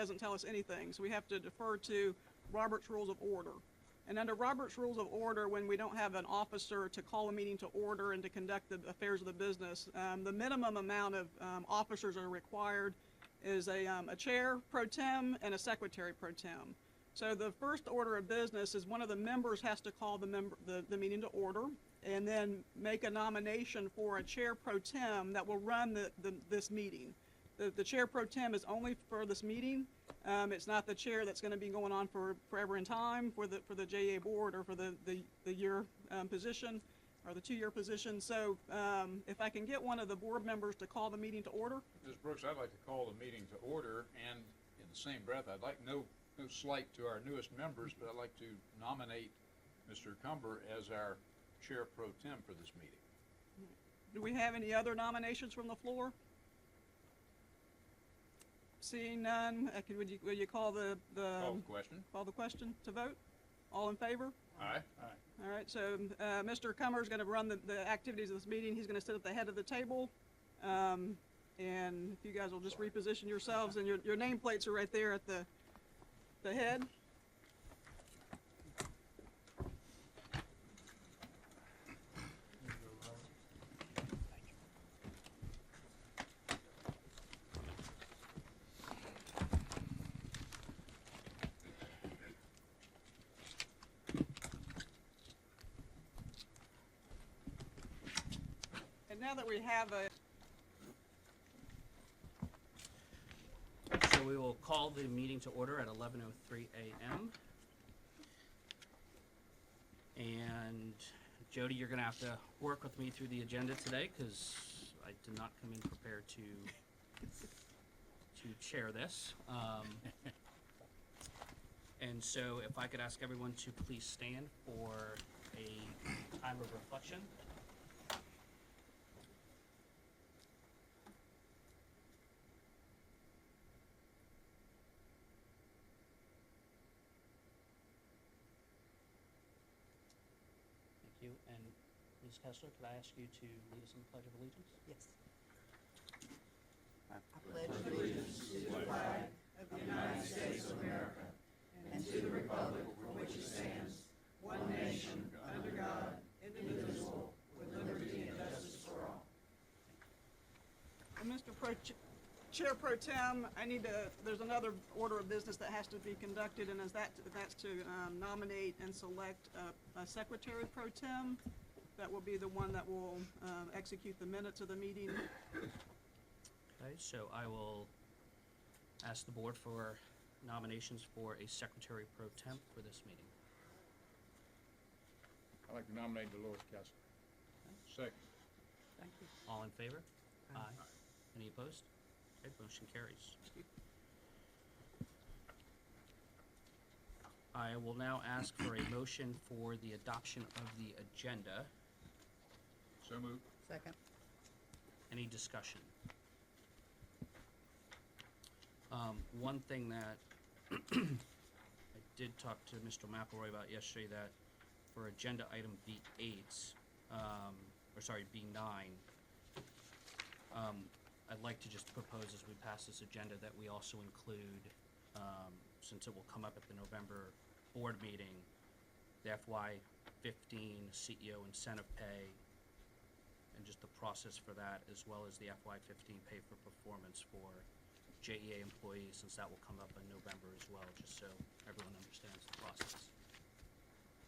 doesn't tell us anything, so we have to defer to Robert's Rules of Order. And under Robert's Rules of Order, when we don't have an officer to call a meeting to order and to conduct the affairs of the business, the minimum amount of officers are required is a chair pro tem and a secretary pro tem. So the first order of business is one of the members has to call the meeting to order and then make a nomination for a chair pro tem that will run this meeting. The chair pro tem is only for this meeting. It's not the chair that's going to be going on for forever in time for the JEA board or for the year position or the 2-year position. So if I can get one of the board members to call the meeting to order. Ms. Brooks, I'd like to call the meeting to order, and in the same breath, I'd like no slight to our newest members, but I'd like to nominate Mr. Cumber as our chair pro tem for this meeting. Do we have any other nominations from the floor? Seeing none, would you call the Call the question. To vote? All in favor? Aye. All right, so Mr. Cumber is going to run the activities of this meeting. He's going to sit at the head of the table. And if you guys will just reposition yourselves, and your nameplates are right there at the head. And now that we have So we will call the meeting to order at 11:03 a.m. And Jody, you're going to have to work with me through the agenda today because I did not come in prepared to chair this. And so if I could ask everyone to please stand for a time of reflection. Thank you. And Ms. Kessler, could I ask you to lead us in the Pledge of Allegiance? Yes. I pledge allegiance to the flag of the United States of America and to the republic for which it stands, one nation, under God, indivisible, with liberty and justice for all. And Mr. Chair Pro Tem, there's another order of business that has to be conducted, and that's to nominate and select a Secretary Pro Tem. That will be the one that will execute the minutes of the meeting. Okay, so I will ask the board for nominations for a Secretary Pro Temp for this meeting. I'd like to nominate Dolores Kessler. Second. Thank you. All in favor? Aye. Any opposed? Okay, motion carries. I will now ask for a motion for the adoption of the agenda. So moved. Second. Any discussion? One thing that I did talk to Mr. McElroy about yesterday, that for agenda item B8, B9, I'd like to just propose as we pass this agenda that we also include, since it will come up at the November board meeting, the FY15 CEO incentive pay and just the process for that, as well as the FY15 pay for performance for JEA employees, since that will come up in November as well, just so everyone understands the process.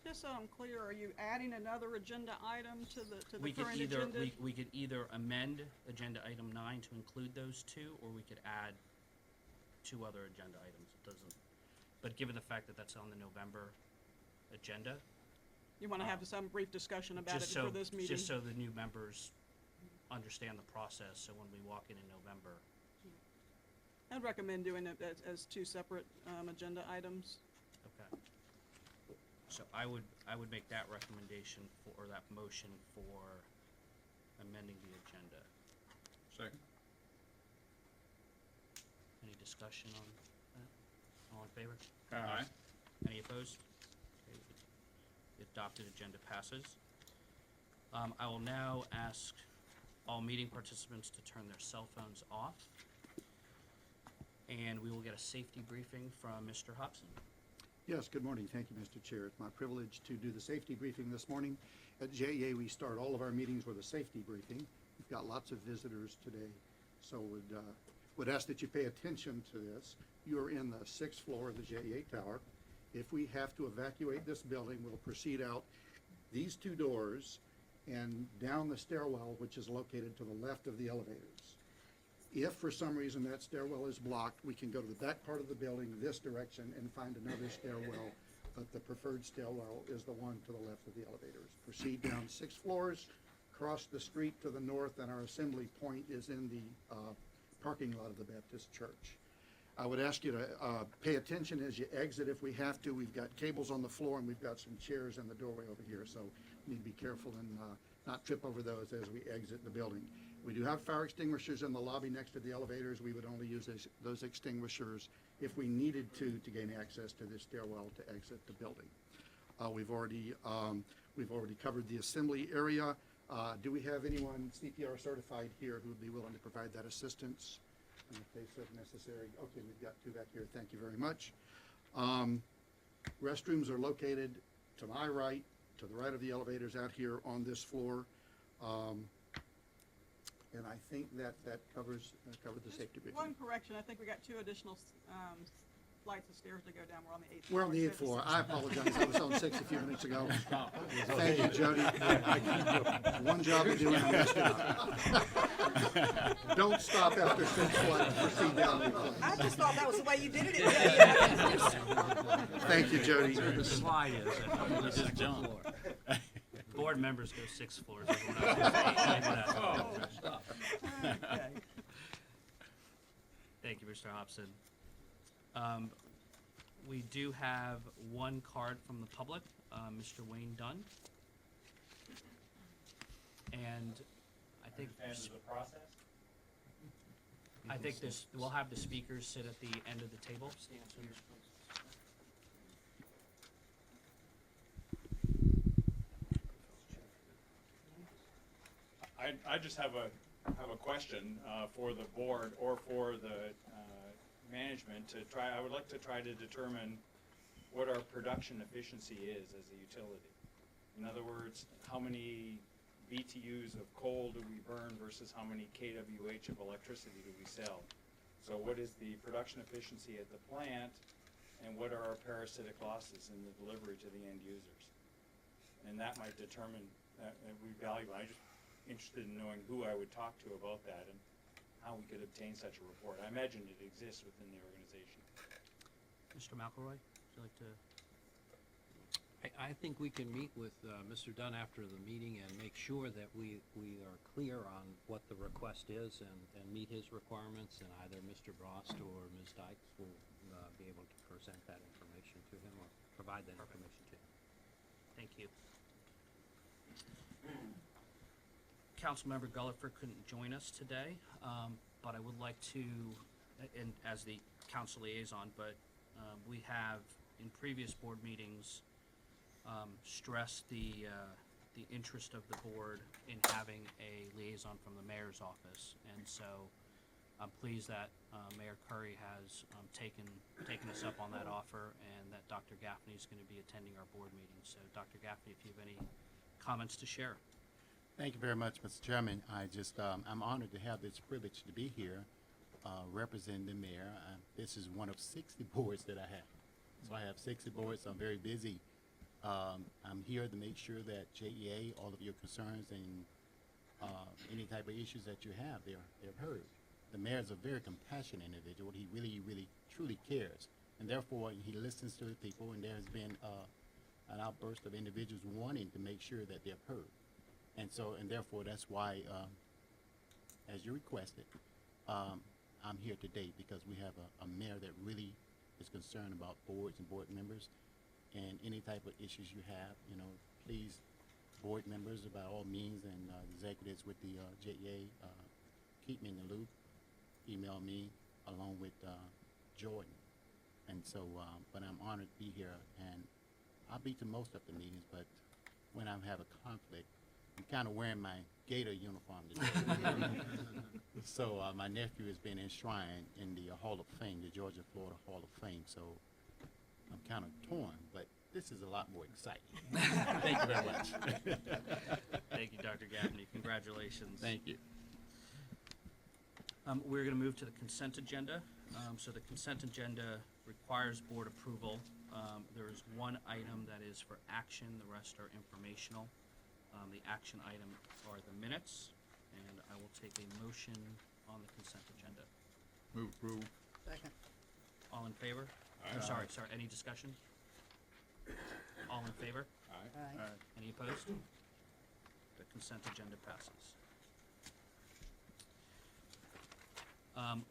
Just so I'm clear, are you adding another agenda item to the current We agenda? could either amend agenda item 9 to include those two, or we could add 2 other agenda items. It doesn't, but given the fact that that's on the November agenda, You want to have some brief discussion about it for this meeting? just so the new members understand the process, so when we walk in November. I'd recommend doing it as 2 separate agenda items. Okay. So I would make that recommendation or that motion for amending the agenda. Second. Any discussion on that? All in favor? Aye. Any opposed? Okay, the adopted agenda passes. I will now ask all meeting participants to turn their cell phones off. And we will get a safety briefing from Mr. Hobson. Yes, good morning. Thank you, Mr. Chair. It's my privilege to do the safety briefing this morning. At JEA, we start all of our meetings with a safety briefing. We've got lots of visitors today, so would ask that you pay attention to this. You are in the 6th floor of the JEA tower. If we have to evacuate this building, we'll proceed out these 2 doors and down the stairwell, which is located to the left of the elevators. If for some reason that stairwell is blocked, we can go to the back part of the building this direction and find another stairwell, but the preferred stairwell is the one to the left of the elevators. Proceed down 6 floors, cross the street to the north, and our assembly point is in the parking lot of the Baptist Church. I would ask you to pay attention as you exit if we have to. We've got cables on the floor and we've got some chairs in the doorway over here, so we need to be careful and not trip over those as we exit the building. We do have fire extinguishers in the lobby next to the elevators. We would only use those extinguishers if we needed to gain access to this stairwell to exit the building. We've already covered the assembly area. Do we have anyone CPR certified here who would be willing to provide that assistance in the case of necessary? Okay, we've got 2 back here. Thank you very much. Restrooms are located to my right, to the right of the elevators out here on this floor. And I think that covered the safety briefing. One correction, I think we got 2 additional flights of stairs to go down. We're on the 8th floor. We're on the 8th floor. I apologize. I was on 6 a few minutes ago. Thank you, Jody. One job to do and I messed it up. Don't stop after 6 flights. Proceed down the flight. I just thought that was the way you did it. Thank you, Jody. The slide is that you just jump. Board members go 6 floors. Everyone else goes 8. Okay. Thank you, Mr. Hobson. We do have 1 card from the public, Mr. Wayne Dunn. And I think we'll have the speakers sit at the end of the table. I just have a question for the board or for the management to try. I would like to try to determine what our production efficiency is as a utility. In other words, how many BTUs of coal do we burn versus how many kWh of electricity do we sell? So what is the production efficiency at the plant, and what are our parasitic losses in the delivery to the end users? And that might determine we value. I'm just interested in knowing who I would talk to about that and how we could obtain such a report. I imagine it exists within the organization. Mr. McElroy, would you like to? I think we can meet with Mr. Dunn after the meeting and make sure that we are clear on what the request is and meet his requirements, and either Mr. Brost or Ms. Dykes will be able to present that information to him or provide that information to him. Thank you. Councilmember Gullifer couldn't join us today, but I would like to, and as the council liaison, but we have in previous board meetings stressed the interest of the board in having a liaison from the mayor's office, and so I'm pleased that Mayor Curry has taken us up on that offer, and that Dr. Gaffney is going to be attending our board meeting. So, Dr. Gaffney, if you have any comments to share. Thank you very much, Mr. Chairman. I'm honored to have this privilege to be here representing the mayor. This is one of 60 boards that I have. So I have 60 boards. I'm very busy. I'm here to make sure that JEA, all of your concerns and any type of issues that you have, they're heard. The mayor is a very compassionate individual. He really, really, truly cares. And therefore, he listens to the people, and there has been an outburst of individuals wanting to make sure that they're heard. And therefore, that's why, as you requested, I'm here today, because we have a mayor that really is concerned about boards and board members, and any type of issues you have, please, board members, by all means, and executives with the JEA, keep me in the loop. Email me along with Jordan. And so, but I'm honored to be here, and I'll be to most of the meetings, but when I have a conflict, I'm kind of wearing my Gator uniform today. So my nephew has been enshrined in the Hall of Fame, the Georgia Florida Hall of Fame. So I'm kind of torn, but this is a lot more exciting. Thank you very much. Thank you, Dr. Gaffney. Congratulations. Thank you. We're going to move to the consent agenda. So the consent agenda requires board approval. There is one item that is for action. The rest are informational. The action item are the minutes, and I will take a motion on the consent agenda. Move approval. Second. All in favor? Aye. Sorry, any discussion? All in favor? Aye. Aye. Any opposed? The consent agenda passes.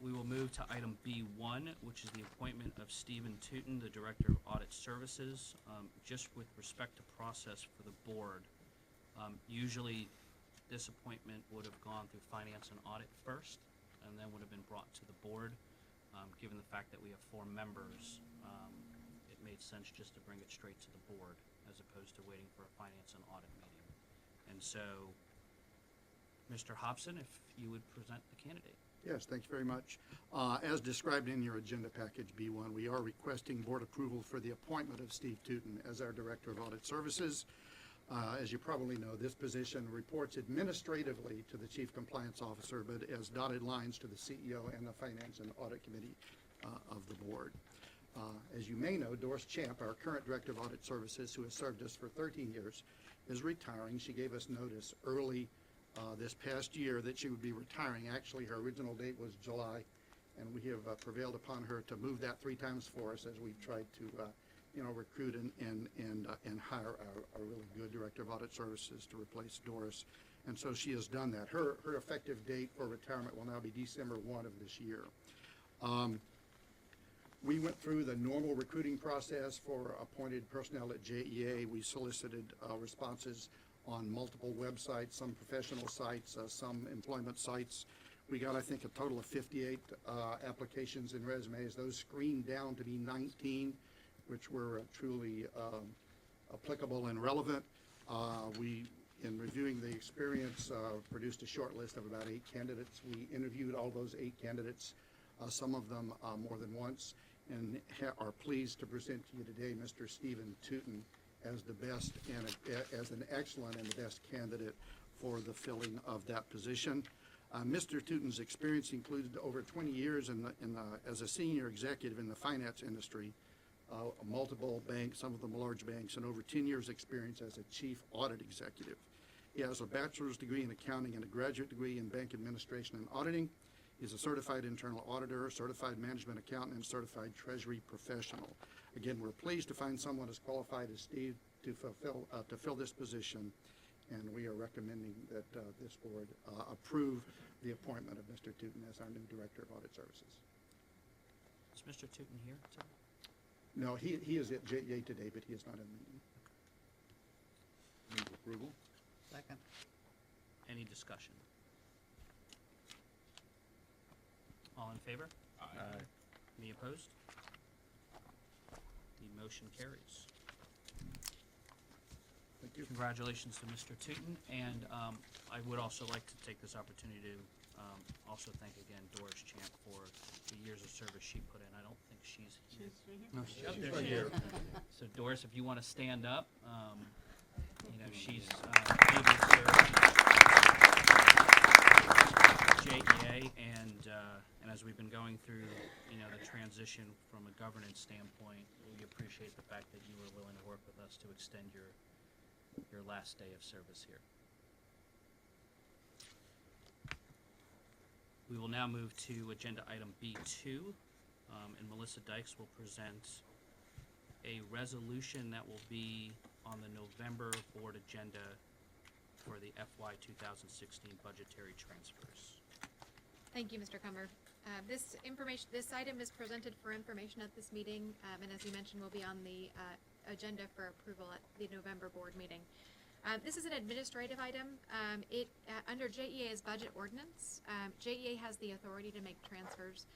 We will move to item B1, which is the appointment of Stephen Tootin, the Director of Audit Services. Just with respect to process for the board, usually this appointment would have gone through Finance and Audit first, and then would have been brought to the board. Given the fact that we have 4 members, it made sense just to bring it straight to the board as opposed to waiting for a Finance and Audit meeting. And so, Mr. Hobson, if you would present the candidate. Yes, thank you very much. As described in your agenda package B1, we are requesting board approval for the appointment of Steve Tootin as our Director of Audit Services. As you probably know, this position reports administratively to the Chief Compliance Officer, but as dotted lines to the CEO and the Finance and Audit Committee of the board. As you may know, Doris Champ, our current Director of Audit Services, who has served us for 13 years, is retiring. She gave us notice early this past year that she would be retiring. Actually, her original date was July, and we have prevailed upon her to move that 3 times for us as we've tried to recruit and hire a really good Director of Audit Services to replace Doris. And so she has done that. Her effective date for retirement will now be December 1 of this year. We went through the normal recruiting process for appointed personnel at JEA. We solicited responses on multiple websites, some professional sites, some employment sites. We got, I think, a total of 58 applications and resumes. Those screened down to be 19, which were truly applicable and relevant. We, in reviewing the experience, produced a short list of about 8 candidates. We interviewed all those 8 candidates, some of them more than once, and are pleased to present to you today Mr. Stephen Tootin as the best and as an excellent and the best candidate for the filling of that position. Mr. Tootin's experience included over 20 years as a senior executive in the finance industry, multiple banks, some of them large banks, and over 10 years experience as a chief audit executive. He has a bachelor's degree in accounting and a graduate degree in bank administration and auditing. He's a certified internal auditor, certified management accountant, and certified treasury professional. Again, we're pleased to find someone as qualified as Steve to fill this position, and we are recommending that this board approve the appointment of Mr. Tootin as our new Director of Audit Services. Is Mr. Tootin here today? No, he is at JEA today, but he is not in the meeting. Move approval. Second. Any discussion? All in favor? Aye. Any opposed? The motion carries. Thank you. Congratulations to Mr. Tootin, and I would also like to take this opportunity to also thank again Doris Champ for the years of service she put in. I don't think she's here. No, Yep, there she is. So Doris, if you want to stand up, she's able to serve JEA, and as we've been going through, the transition from a governance standpoint, we appreciate the fact that you were willing to work with us to extend your last day of service here. We will now move to agenda item B2, and Melissa Dykes will present a resolution that will be on the November board agenda for the FY 2016 budgetary transfers. Thank you, Mr. Cumber. This item is presented for information at this meeting, and as you mentioned, will be on the agenda for approval at the November board meeting. This is an administrative item. Under JEA's budget ordinance, JEA has the authority to make transfers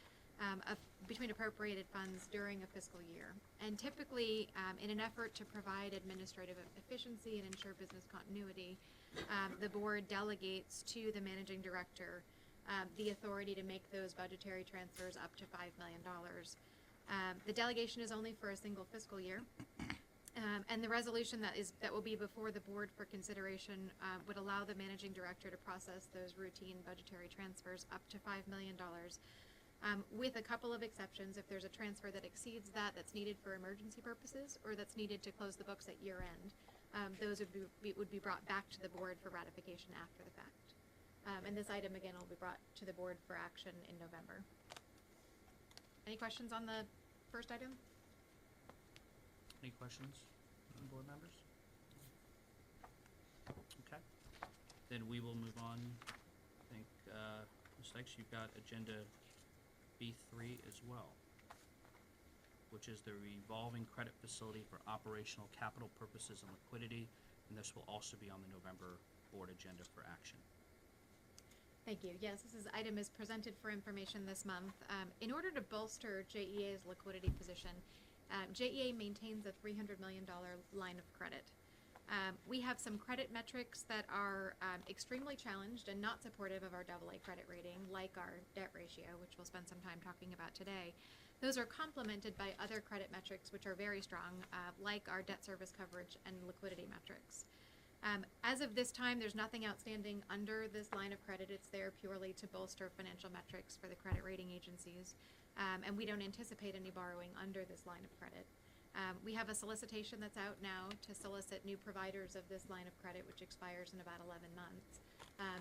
between appropriated funds during a fiscal year. And typically, in an effort to provide administrative efficiency and ensure business continuity, the board delegates to the managing director the authority to make those budgetary transfers up to $5 million. The delegation is only for a single fiscal year. And the resolution that will be before the board for consideration would allow the managing director to process those routine budgetary transfers up to $5 million, with a couple of exceptions. If there's a transfer that exceeds that's needed for emergency purposes or that's needed to close the books at year end, those would be brought back to the board for ratification after the fact. And this item again will be brought to the board for action in November. Any questions on the first item? Any questions from board members? Okay, then we will move on. I think, Ms. Dykes, you've got agenda B3 as well, which is the revolving credit facility for operational capital purposes and liquidity, and this will also be on the November board agenda for action. Thank you. Yes, this item is presented for information this month. In order to bolster JEA's liquidity position, JEA maintains a $300 million line of credit. We have some credit metrics that are extremely challenged and not supportive of our AA credit rating, like our debt ratio, which we'll spend some time talking about today. Those are complemented by other credit metrics which are very strong, like our debt service coverage and liquidity metrics. As of this time, there's nothing outstanding under this line of credit. It's there purely to bolster financial metrics for the credit rating agencies. And we don't anticipate any borrowing under this line of credit. We have a solicitation that's out now to solicit new providers of this line of credit, which expires in about 11 months.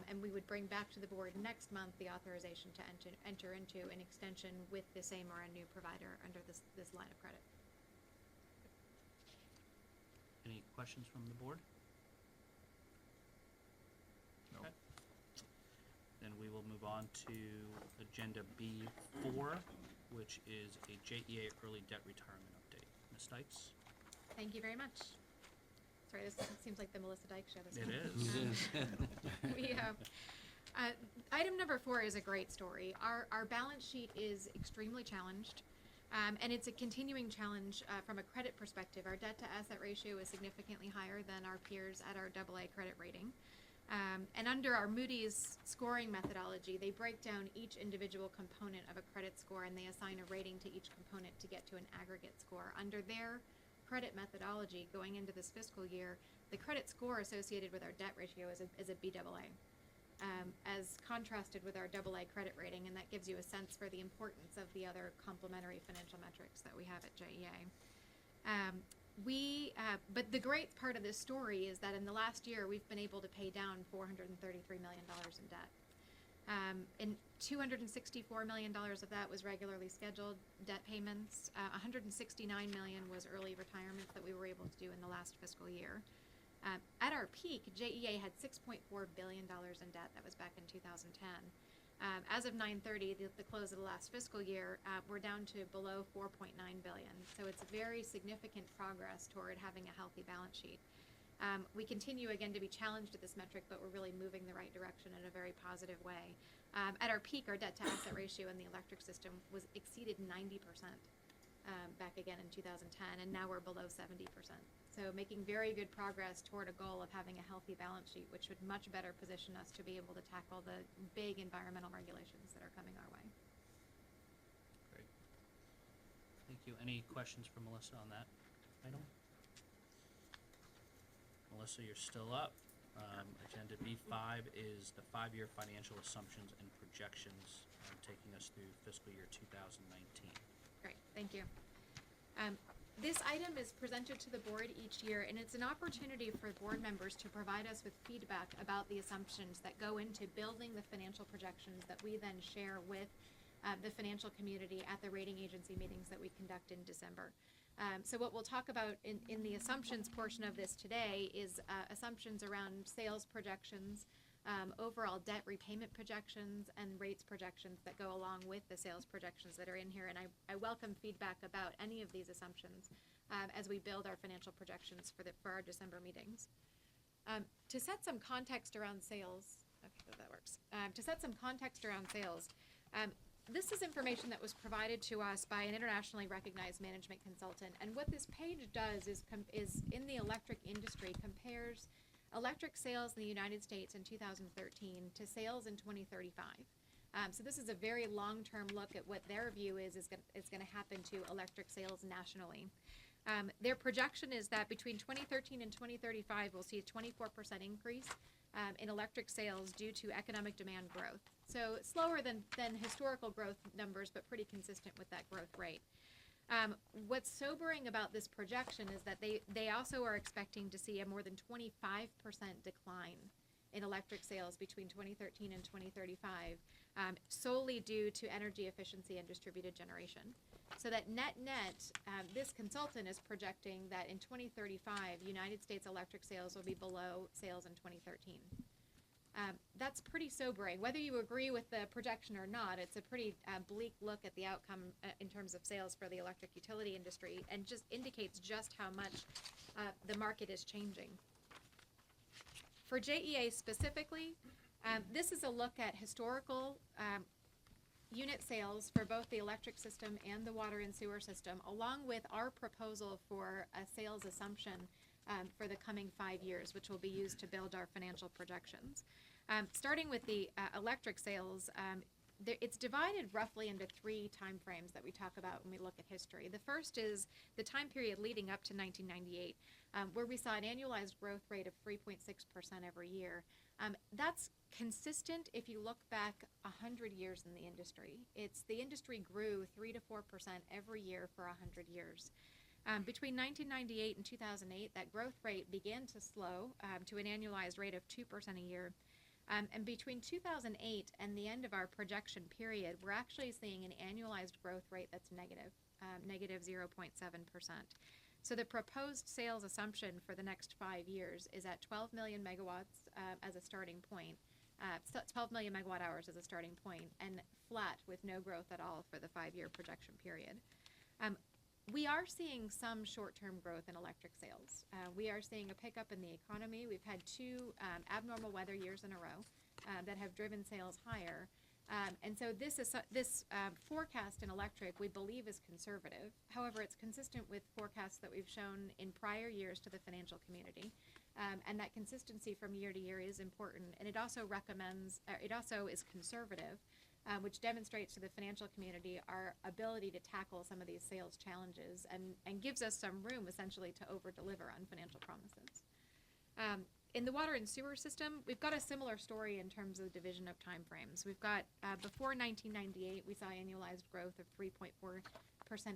And we would bring back to the board next month the authorization to enter into an extension with the same or a new provider under this line of credit. Any questions from the board? No. Okay. Then we will move on to agenda B4, which is a JEA early debt retirement update. Ms. Dykes? Thank you very much. Sorry, this seems like the Melissa Dykes show this It morning. is. We item number 4 is a great story. Our balance sheet is extremely challenged, and it's a continuing challenge from a credit perspective. Our debt to asset ratio is significantly higher than our peers at our AA credit rating. And under our Moody's scoring methodology, they break down each individual component of a credit score and they assign a rating to each component to get to an aggregate score. Under their credit methodology going into this fiscal year, the credit score associated with our debt ratio is a BAA, as contrasted with our AA credit rating, and that gives you a sense for the importance of the other complementary financial metrics that we have at JEA. But the great part of this story is that in the last year, we've been able to pay down $433 million in debt. And $264 million of that was regularly scheduled debt payments. $169 million was early retirements that we were able to do in the last fiscal year. At our peak, JEA had $6.4 billion in debt. That was back in 2010. As of 9/30, the close of the last fiscal year, we're down to below $4.9 billion. So it's very significant progress toward having a healthy balance sheet. We continue again to be challenged at this metric, but we're really moving the right direction in a very positive way. At our peak, our debt to asset ratio in the electric system exceeded 90% back again in 2010, and now we're below 70%. So making very good progress toward a goal of having a healthy balance sheet, which would much better position us to be able to tackle the big environmental regulations that are coming our way. Great. Thank you. Any questions for Melissa on that item? Melissa, you're still up. Agenda B5 is the 5-year financial assumptions and projections, taking us through fiscal year 2019. Great, thank you. This item is presented to the board each year, and it's an opportunity for board members to provide us with feedback about the assumptions that go into building the financial projections that we then share with the financial community at the rating agency meetings that we conduct in December. So what we'll talk about in the assumptions portion of this today is assumptions around sales projections, overall debt repayment projections, and rates projections that go along with the sales projections that are in here. And I welcome feedback about any of these assumptions as we build our financial projections for our December meetings. To set some context around sales, okay, that works. To set some context around sales, This is information that was provided to us by an internationally recognized management consultant, and what this page does is in the electric industry compares electric sales in the United States in 2013 to sales in 2035. So this is a very long-term look at what their view is going to happen to electric sales nationally. Their projection is that between 2013 and 2035, we'll see a 24% increase in electric sales due to economic demand growth. So slower than historical growth numbers, but pretty consistent with that growth rate. What's sobering about this projection is that they also are expecting to see a more than 25% decline in electric sales between 2013 and 2035, solely due to energy efficiency and distributed generation. So that net, this consultant is projecting that in 2035, United States electric sales will be below sales in 2013. That's pretty sobering. Whether you agree with the projection or not, it's a pretty bleak look at the outcome in terms of sales for the electric utility industry, and just indicates just how much the market is changing. For JEA specifically, this is a look at historical unit sales for both the electric system and the water and sewer system, along with our proposal for a sales assumption for the coming 5 years, which will be used to build our financial projections. Starting with the electric sales, it's divided roughly into 3 time frames that we talk about when we look at history. The first is the time period leading up to 1998, where we saw an annualized growth rate of 3.6% every year. That's consistent if you look back 100 years in the industry. The industry grew 3 to 4% every year for 100 years. Between 1998 and 2008, that growth rate began to slow to an annualized rate of 2% a year. And between 2008 and the end of our projection period, we're actually seeing an annualized growth rate that's negative 0.7%. So the proposed sales assumption for the next 5 years is at 12 million megawatts as a starting point, 12 million megawatt hours as a starting point, and flat with no growth at all for the 5-year projection period. We are seeing some short-term growth in electric sales. We are seeing a pickup in the economy. We've had 2 abnormal weather years in a row that have driven sales higher. And so this forecast in electric, we believe, is conservative. However, it's consistent with forecasts that we've shown in prior years to the financial community. And that consistency from year to year is important. And it also is conservative, which demonstrates to the financial community our ability to tackle some of these sales challenges and gives us some room, essentially, to over-deliver on financial promises. In the water and sewer system, we've got a similar story in terms of the division of timeframes. We've got, before 1998, we saw annualized growth of 3.4%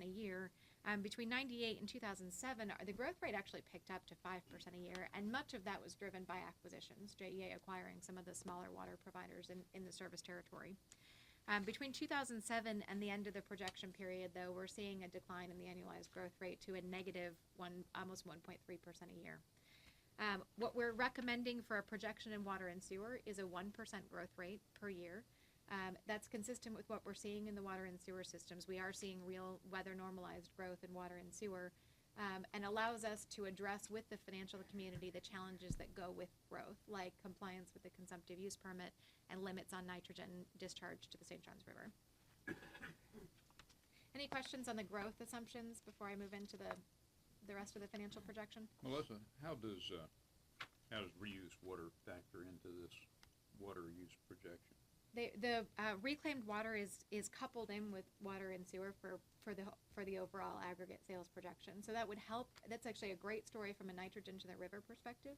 a year. Between 98 and 2007, the growth rate actually picked up to 5% a year, and much of that was driven by acquisitions, JEA acquiring some of the smaller water providers in the service territory. Between 2007 and the end of the projection period, though, we're seeing a decline in the annualized growth rate to a negative almost 1.3% a year. What we're recommending for a projection in water and sewer is a 1% growth rate per year. That's consistent with what we're seeing in the water and sewer systems. We are seeing real weather normalized growth in water and sewer, and allows us to address with the financial community the challenges that go with growth, like compliance with the consumptive use permit and limits on nitrogen discharge to the St. Johns River. Any questions on the growth assumptions before I move into the rest of the financial projection? Melissa, how does reused water factor into this water use projection? The reclaimed water is coupled in with water and sewer for the overall aggregate sales projection. So that would help. That's actually a great story from a nitrogen to the river perspective,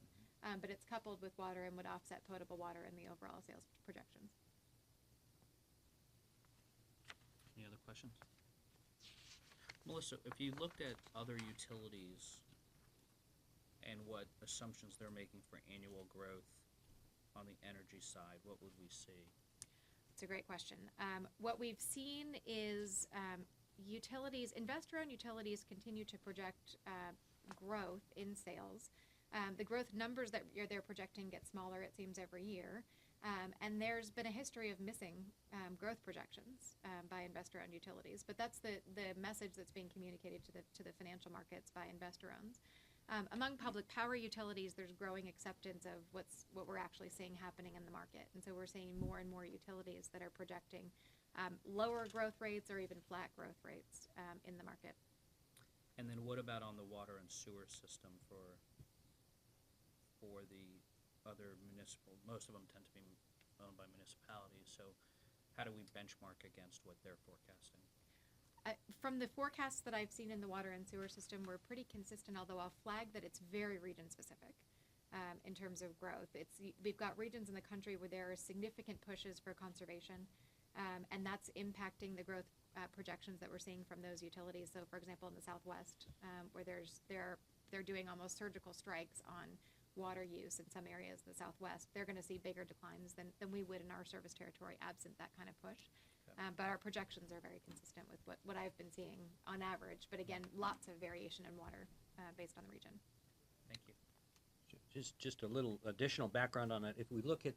but it's coupled with water and would offset potable water in the overall sales projections. Any other questions? Melissa, if you looked at other utilities and what assumptions they're making for annual growth on the energy side, what would we see? It's a great question. What we've seen is investor-owned utilities continue to project growth in sales. The growth numbers that they're projecting get smaller, it seems, every year. And there's been a history of missing growth projections by investor-owned utilities. But that's the message that's being communicated to the financial markets by investor-owns. Among public power utilities, there's growing acceptance of what we're actually seeing happening in the market. And so we're seeing more and more utilities that are projecting lower growth rates or even flat growth rates in the market. And then what about on the water and sewer system for the other municipal, most of them tend to be owned by municipalities, so how do we benchmark against what they're forecasting? From the forecasts that I've seen in the water and sewer system, we're pretty consistent, although I'll flag that it's very region-specific in terms of growth. We've got regions in the country where there are significant pushes for conservation, and that's impacting the growth projections that we're seeing from those utilities. So, for example, in the Southwest, where they're doing almost surgical strikes on water use in some areas of the Southwest, they're going to see bigger declines than we would in our service territory absent that kind of push. Okay. But our projections are very consistent with what I've been seeing on average. But again, lots of variation in water based on the region. Thank you. Just a little additional background on that. If we look at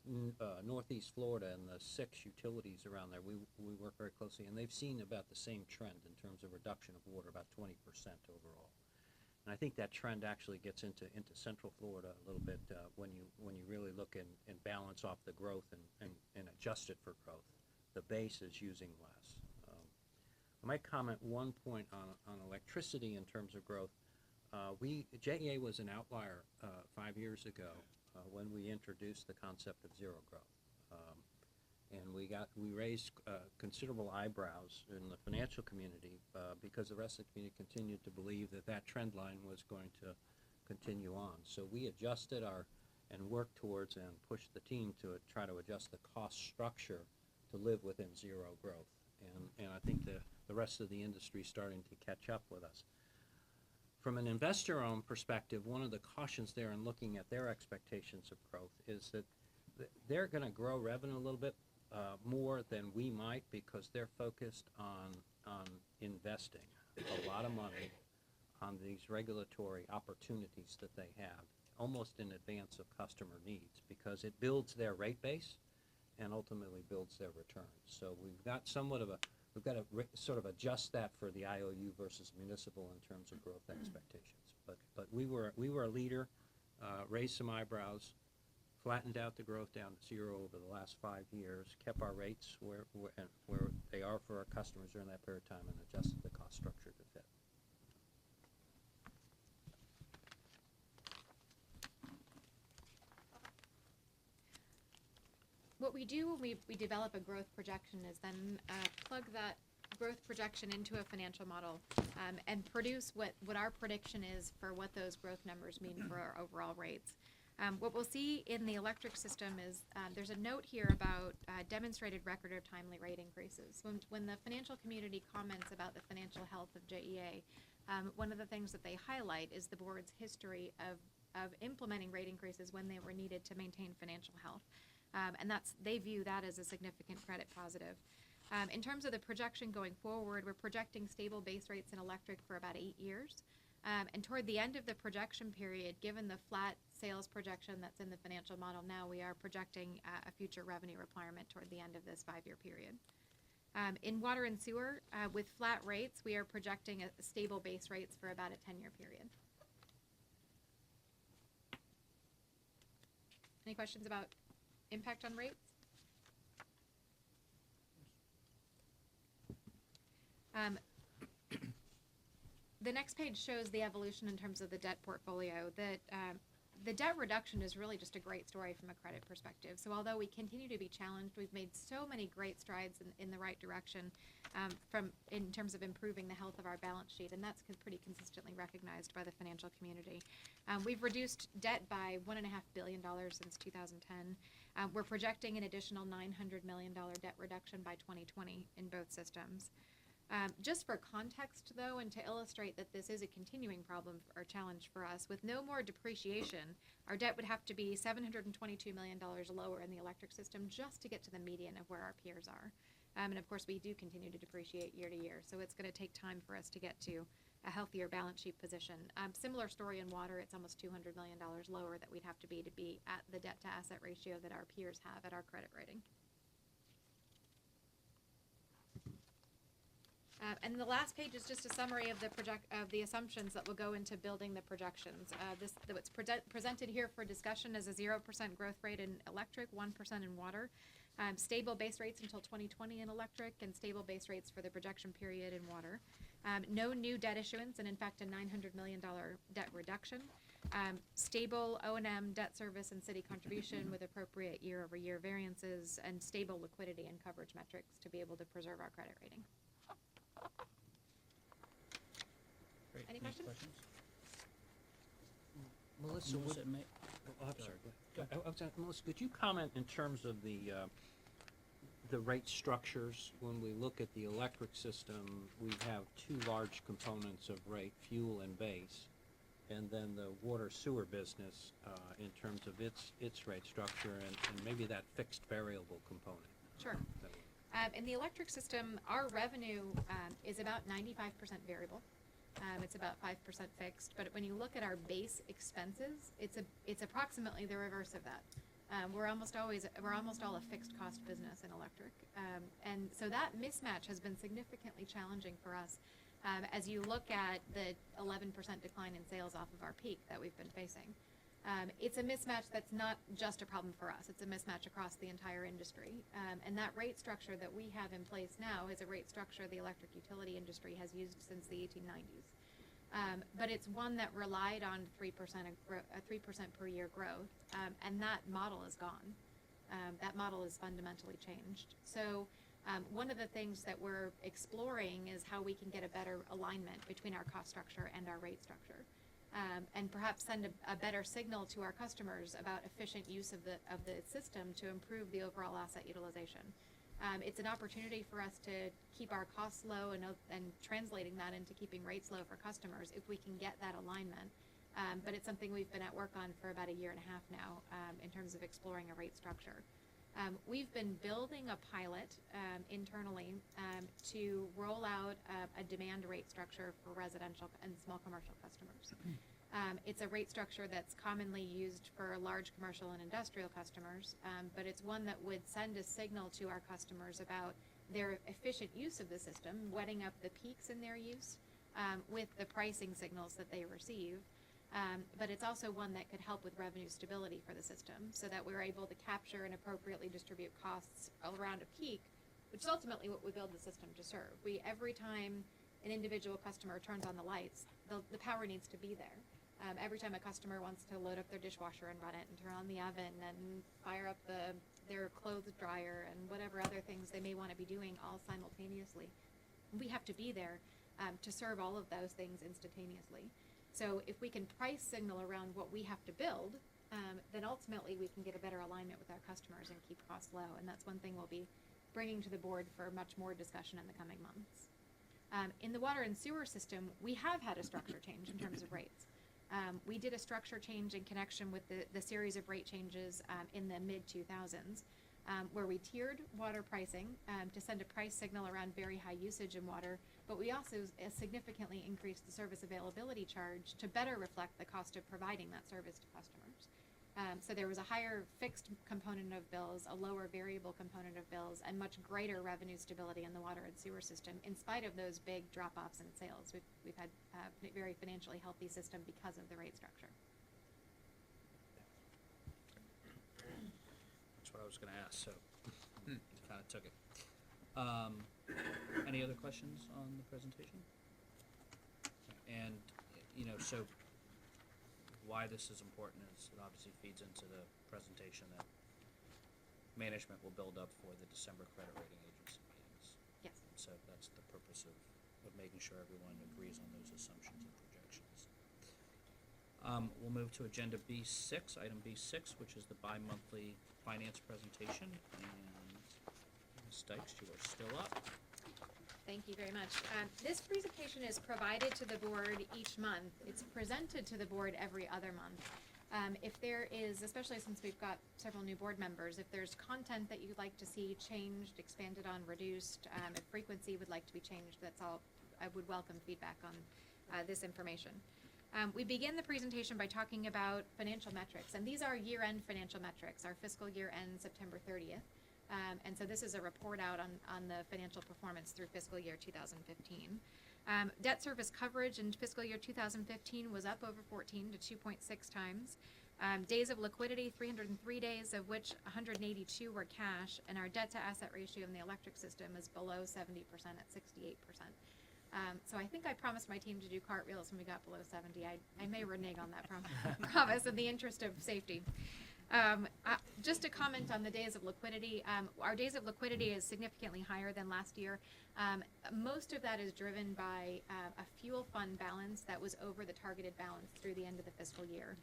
Northeast Florida and the 6 utilities around there, we work very closely, and they've seen about the same trend in terms of reduction of water, about 20% overall. And I think that trend actually gets into Central Florida a little bit when you really look and balance off the growth and adjust it for growth. The base is using less. I might comment one point on electricity in terms of growth. JEA was an outlier 5 years ago when we introduced the concept of zero growth. And we raised considerable eyebrows in the financial community because the rest of the community continued to believe that trend line was going to continue on. So we adjusted and worked towards and pushed the team to try to adjust the cost structure to live within zero growth. And I think the rest of the industry is starting to catch up with us. From an investor-owned perspective, one of the cautions there in looking at their expectations of growth is that they're going to grow revenue a little bit more than we might because they're focused on investing a lot of money on these regulatory opportunities that they have, almost in advance of customer needs, because it builds their rate base and ultimately builds their returns. So we've got to sort of adjust that for the IOU versus municipal in terms of growth expectations. But we were a leader, raised some eyebrows, flattened out the growth down to zero over the last 5 years, kept our rates where they are for our customers during that period of time, and adjusted the cost structure to fit. What we do when we develop a growth projection is then plug that growth projection into a financial model and produce what our prediction is for what those growth numbers mean for our overall rates. What we'll see in the electric system is there's a note here about demonstrated record of timely rate increases. When the financial community comments about the financial health of JEA, one of the things that they highlight is the board's history of implementing rate increases when they were needed to maintain financial health. And they view that as a significant credit positive. In terms of the projection going forward, we're projecting stable base rates in electric for about 8 years. And toward the end of the projection period, given the flat sales projection that's in the financial model now, we are projecting a future revenue requirement toward the end of this 5-year period. In water and sewer, with flat rates, we are projecting a stable base rates for about a 10-year period. Any questions about impact on rates? The next page shows the evolution in terms of the debt portfolio. The debt reduction is really just a great story from a credit perspective. So although we continue to be challenged, we've made so many great strides in the right direction in terms of improving the health of our balance sheet, and that's pretty consistently recognized by the financial community. We've reduced debt by $1.5 billion since 2010. We're projecting an additional $900 million debt reduction by 2020 in both systems. Just for context, though, and to illustrate that this is a continuing problem or challenge for us, with no more depreciation, our debt would have to be $722 million lower in the electric system just to get to the median of where our peers are. And of course, we do continue to depreciate year to year, so it's going to take time for us to get to a healthier balance sheet position. Similar story in water, it's almost $200 million lower that we'd have to be at the debt-to-asset ratio that our peers have at our credit rating. And the last page is just a summary of the assumptions that will go into building the projections. What's presented here for discussion is a 0% growth rate in electric, 1% in water. Stable base rates until 2020 in electric, and stable base rates for the projection period in water. No new debt issuance, and in fact, a $900 million debt reduction. Stable O&M, debt service, and city contribution with appropriate year-over-year variances, and stable liquidity and coverage metrics to be able to preserve our credit rating. Great. Any questions? Melissa, Melissa, would, may, oh, I'm sorry, go ahead. I was gonna- Melissa, could you comment in terms of the rate structures? When we look at the electric system, we have two large components of rate, fuel and base, and then the water sewer business in terms of its rate structure and maybe that fixed variable component. Sure. In the electric system, our revenue is about 95% variable. It's about 5% fixed, but when you look at our base expenses, it's approximately the reverse of that. We're almost all a fixed cost business in electric, and so that mismatch has been significantly challenging for us as you look at the 11% decline in sales off of our peak that we've been facing. It's a mismatch that's not just a problem for us, it's a mismatch across the entire industry. And that rate structure that we have in place now is a rate structure the electric utility industry has used since the 1890s. But it's one that relied on 3% per year growth, and that model is gone. That model is fundamentally changed. So one of the things that we're exploring is how we can get a better alignment between our cost structure and our rate structure. And perhaps send a better signal to our customers about efficient use of the system to improve the overall asset utilization. It's an opportunity for us to keep our costs low and translating that into keeping rates low for customers if we can get that alignment. But it's something we've been at work on for about a year and a half now in terms of exploring a rate structure. We've been building a pilot internally to roll out a demand rate structure for residential and small commercial customers. It's a rate structure that's commonly used for large commercial and industrial customers, but it's one that would send a signal to our customers about their efficient use of the system, wetting up the peaks in their use with the pricing signals that they receive. But it's also one that could help with revenue stability for the system so that we're able to capture and appropriately distribute costs around a peak, which is ultimately what we build the system to serve. Every time an individual customer turns on the lights, the power needs to be there. Every time a customer wants to load up their dishwasher and run it and turn on the oven and fire up their clothes dryer and whatever other things they may want to be doing all simultaneously, we have to be there to serve all of those things instantaneously. So if we can price signal around what we have to build, then ultimately we can get a better alignment with our customers and keep costs low. And that's one thing we'll be bringing to the board for much more discussion in the coming months. In the water and sewer system, we have had a structure change in terms of rates. We did a structure change in connection with the series of rate changes in the mid-2000s, where we tiered water pricing to send a price signal around very high usage in water, but we also significantly increased the service availability charge to better reflect the cost of providing that service to customers. So there was a higher fixed component of bills, a lower variable component of bills, and much greater revenue stability in the water and sewer system in spite of those big drop-offs in sales. We've had a very financially healthy system because of the rate structure. that's what I was gonna ask, so you kinda took it. Any other questions on the presentation? And, so why this is important is it obviously feeds into the presentation that management will build up for the December credit rating agency meetings. Yes. And so that's the purpose of making sure everyone agrees on those assumptions and projections. We'll move to agenda B6, item B6, which is the bi-monthly finance presentation. And Ms. Dykes, you are still up. Thank you very much. This presentation is provided to the board each month. It's presented to the board every other month. If there is, especially since we've got several new board members, if there's content that you'd like to see changed, expanded on, reduced, if frequency would like to be changed, that's all. I would welcome feedback on this information. We begin the presentation by talking about financial metrics, and these are year-end financial metrics. Our fiscal year ends September 30th. And so this is a report out on the financial performance through fiscal year 2015. Debt service coverage in fiscal year 2015 was up over 14 to 2.6 times. Days of liquidity, 303 days, of which 182 were cash, and our debt-to-asset ratio in the electric system is below 70% at 68%. So I think I promised my team to do cartwheels when we got below 70. I may renege on that promise in the interest of safety. Just to comment on the days of liquidity, our days of liquidity is significantly higher than last year. Most of that is driven by a fuel fund balance that was over the targeted balance through the end of the fiscal year.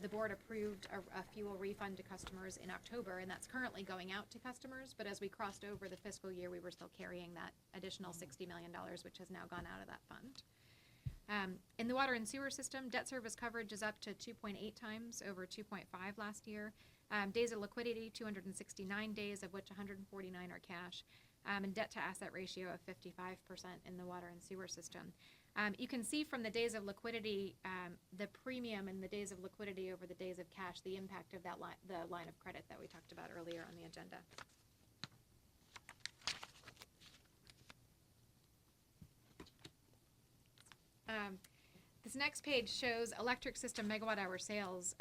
The board approved a fuel refund to customers in October, and that's currently going out to customers, but as we crossed over the fiscal year, we were still carrying that additional $60 million, which has now gone out of that fund. In the water and sewer system, debt service coverage is up to 2.8 times over 2.5 last year. Days of liquidity, 269 days, of which 149 are cash, and debt to asset ratio of 55% in the water and sewer system. You can see from the days of liquidity, the premium in the days of liquidity over the days of cash, the impact of that the line of credit that we talked about earlier on the agenda. This next page shows electric system megawatt hour sales,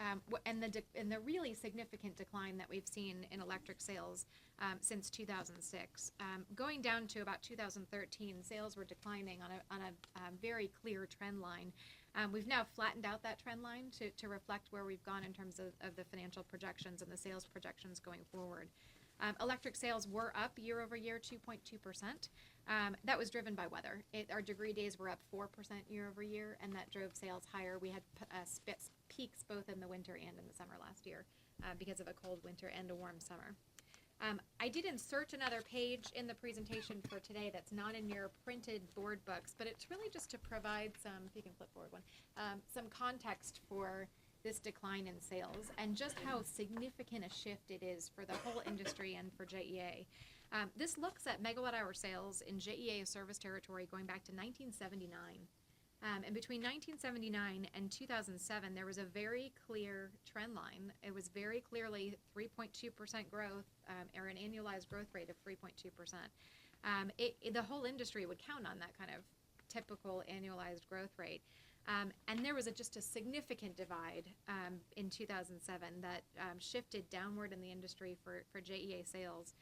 and the really significant decline that we've seen in electric sales since 2006. Going down to about 2013, sales were declining on a very clear trend line. We've now flattened out that trend line to reflect where we've gone in terms of the financial projections and the sales projections going forward. Electric sales were up year over year, 2.2%. That was driven by weather. Our degree days were up 4% year over year, and that drove sales higher. We had peaks both in the winter and in the summer last year because of a cold winter and a warm summer. I did insert another page in the presentation for today that's not in your printed board books, but it's really just to provide some, if you can flip forward one, some context for this decline in sales and just how significant a shift it is for the whole industry and for JEA. This looks at megawatt hour sales in JEA service territory going back to 1979. And between 1979 and 2007, there was a very clear trend line. It was very clearly 3.2% growth, or an annualized growth rate of 3.2%. The whole industry would count on that kind of typical annualized growth rate. And there was just a significant divide in 2007 that shifted downward in the industry for JEA sales.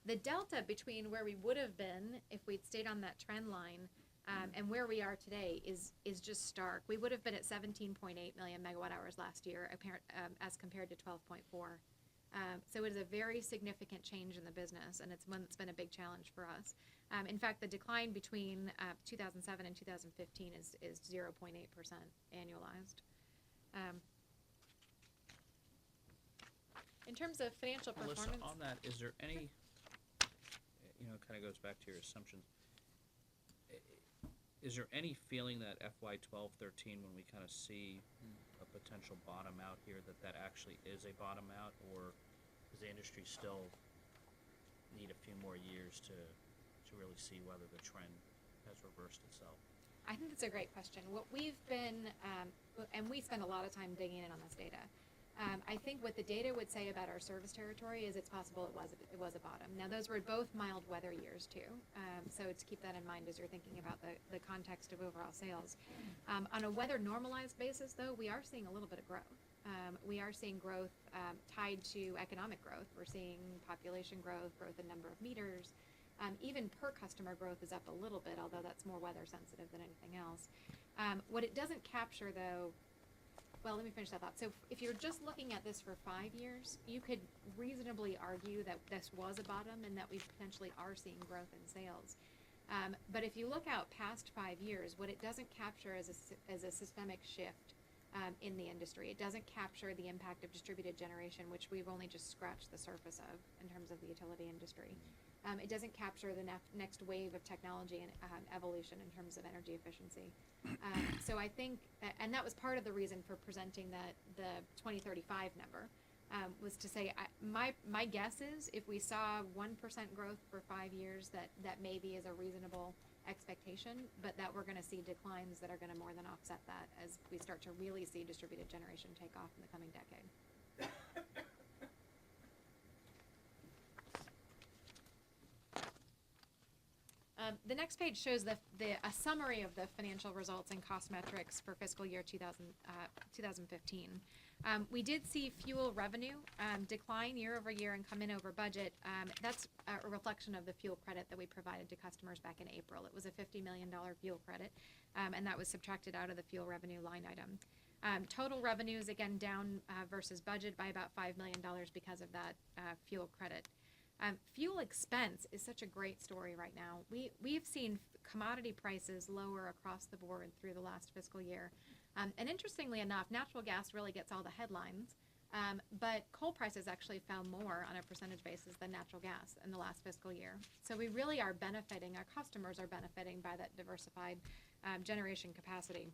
The delta between where we would have been if we'd stayed on that trend line and where we are today is just stark. We would have been at 17.8 million megawatt hours last year as compared to 12.4. So it is a very significant change in the business, and it's one that's been a big challenge for us. In fact, the decline between 2007 and 2015 is 0.8% annualized. In terms of financial performance, Melissa, on that, is there any, it kind of goes back to your assumptions. Is there any feeling that FY12-13, when we kind of see a potential bottom out here, that actually is a bottom out, or does the industry still need a few more years to really see whether the trend has reversed itself? I think that's a great question. What we've been, and we spend a lot of time digging in on this data. I think what the data would say about our service territory is it's possible it was a bottom. Now, those were both mild weather years too, so to keep that in mind as you're thinking about the context of overall sales. On a weather normalized basis, though, we are seeing a little bit of growth. We are seeing growth tied to economic growth. We're seeing population growth in number of meters. Even per customer growth is up a little bit, although that's more weather sensitive than anything else. What it doesn't capture, though, well, let me finish that thought. So if you're just looking at this for 5 years, you could reasonably argue that this was a bottom and that we potentially are seeing growth in sales. But if you look out past 5 years, what it doesn't capture is a systemic shift in the industry. It doesn't capture the impact of distributed generation, which we've only just scratched the surface of in terms of the utility industry. It doesn't capture the next wave of technology and evolution in terms of energy efficiency. So I think, and that was part of the reason for presenting the 2035 number, was to say, my guess is if we saw 1% growth for 5 years, that maybe is a reasonable expectation, but that we're going to see declines that are going to more than offset that as we start to really see distributed generation take off in the coming decade. The next page shows a summary of the financial results and cost metrics for fiscal year 2015. We did see fuel revenue decline year over year and come in over budget. That's a reflection of the fuel credit that we provided to customers back in April. It was a $50 million fuel credit, and that was subtracted out of the fuel revenue line item. Total revenues, again, down versus budget by about $5 million because of that fuel credit. Fuel expense is such a great story right now. We've seen commodity prices lower across the board through the last fiscal year. And interestingly enough, natural gas really gets all the headlines, but coal prices actually fell more on a percentage basis than natural gas in the last fiscal year. So we really are benefiting, our customers are benefiting by that diversified generation capacity.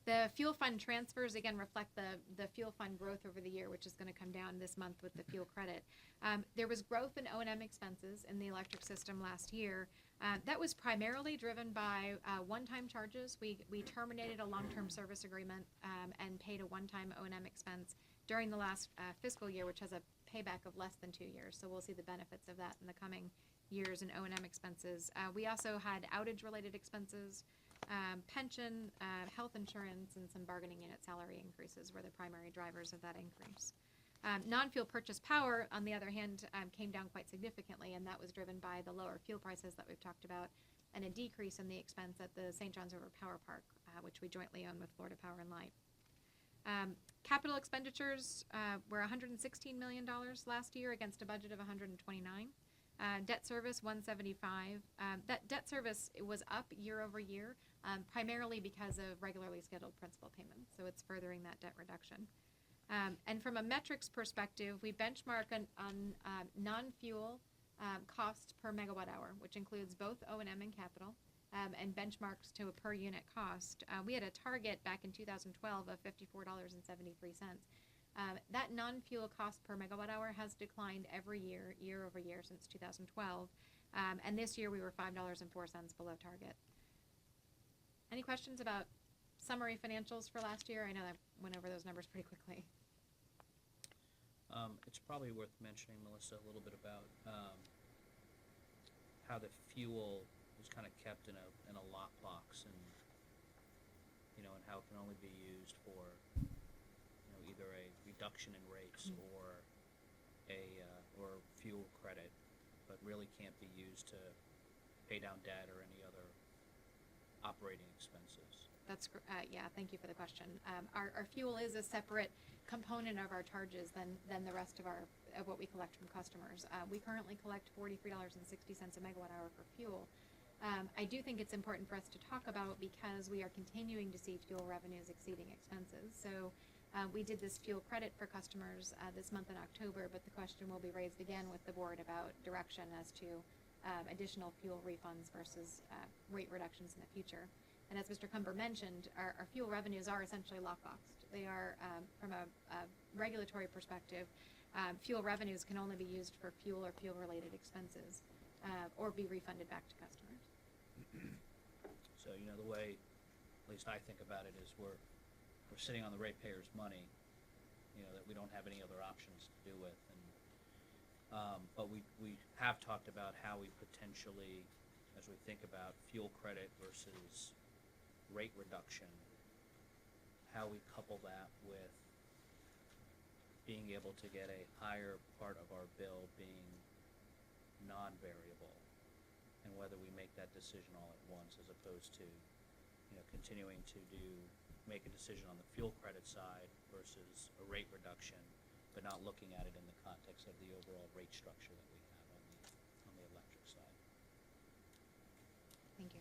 The fuel fund transfers, again, reflect the fuel fund growth over the year, which is going to come down this month with the fuel credit. There was growth in O&M expenses in the electric system last year. That was primarily driven by one-time charges. We terminated a long-term service agreement and paid a one-time O&M expense during the last fiscal year, which has a payback of less than 2 years. So we'll see the benefits of that in the coming years in O&M expenses. We also had outage-related expenses. Pension, health insurance, and some bargaining unit salary increases were the primary drivers of that increase. Non-fuel purchase power, on the other hand, came down quite significantly, and that was driven by the lower fuel prices that we've talked about and a decrease in the expense at the St. John's River Power Park, which we jointly own with Florida Power and Light. Capital expenditures were $116 million last year against a budget of $129 million. Debt service, $175. That debt service was up year over year, primarily because of regularly scheduled principal payments. So it's furthering that debt reduction. And from a metrics perspective, we benchmark on non-fuel cost per megawatt hour, which includes both O&M and capital, and benchmarks to a per unit cost. We had a target back in 2012 of $54.73. That non-fuel cost per megawatt hour has declined every year, year over year since 2012. And this year we were $5.04 below target. Any questions about summary financials for last year? I know I went over those numbers pretty quickly. It's probably worth mentioning, Melissa, a little bit about how the fuel is kind of kept in a lockbox, and and how it can only be used for either a reduction in rates or or fuel credit, but really can't be used to pay down debt or any other operating expenses. That's thank you for the question. Our fuel is a separate component of our charges than the rest of what we collect from customers. We currently collect $43.60 a megawatt hour for fuel. I do think it's important for us to talk about because we are continuing to see fuel revenues exceeding expenses. So we did this fuel credit for customers this month in October, but the question will be raised again with the board about direction as to additional fuel refunds versus rate reductions in the future. And as Mr. Cumber mentioned, our fuel revenues are essentially lockboxed. They are, from a regulatory perspective, fuel revenues can only be used for fuel or fuel-related expenses or be refunded back to customers. So, the way, at least I think about it, is we're sitting on the ratepayers' money, that we don't have any other options to do with. And but we have talked about how we potentially, as we think about fuel credit versus rate reduction, how we couple that with being able to get a higher part of our bill being non-variable, and whether we make that decision all at once as opposed to continuing to make a decision on the fuel credit side versus a rate reduction, but not looking at it in the context of the overall rate structure that we have on the electric side. Thank you.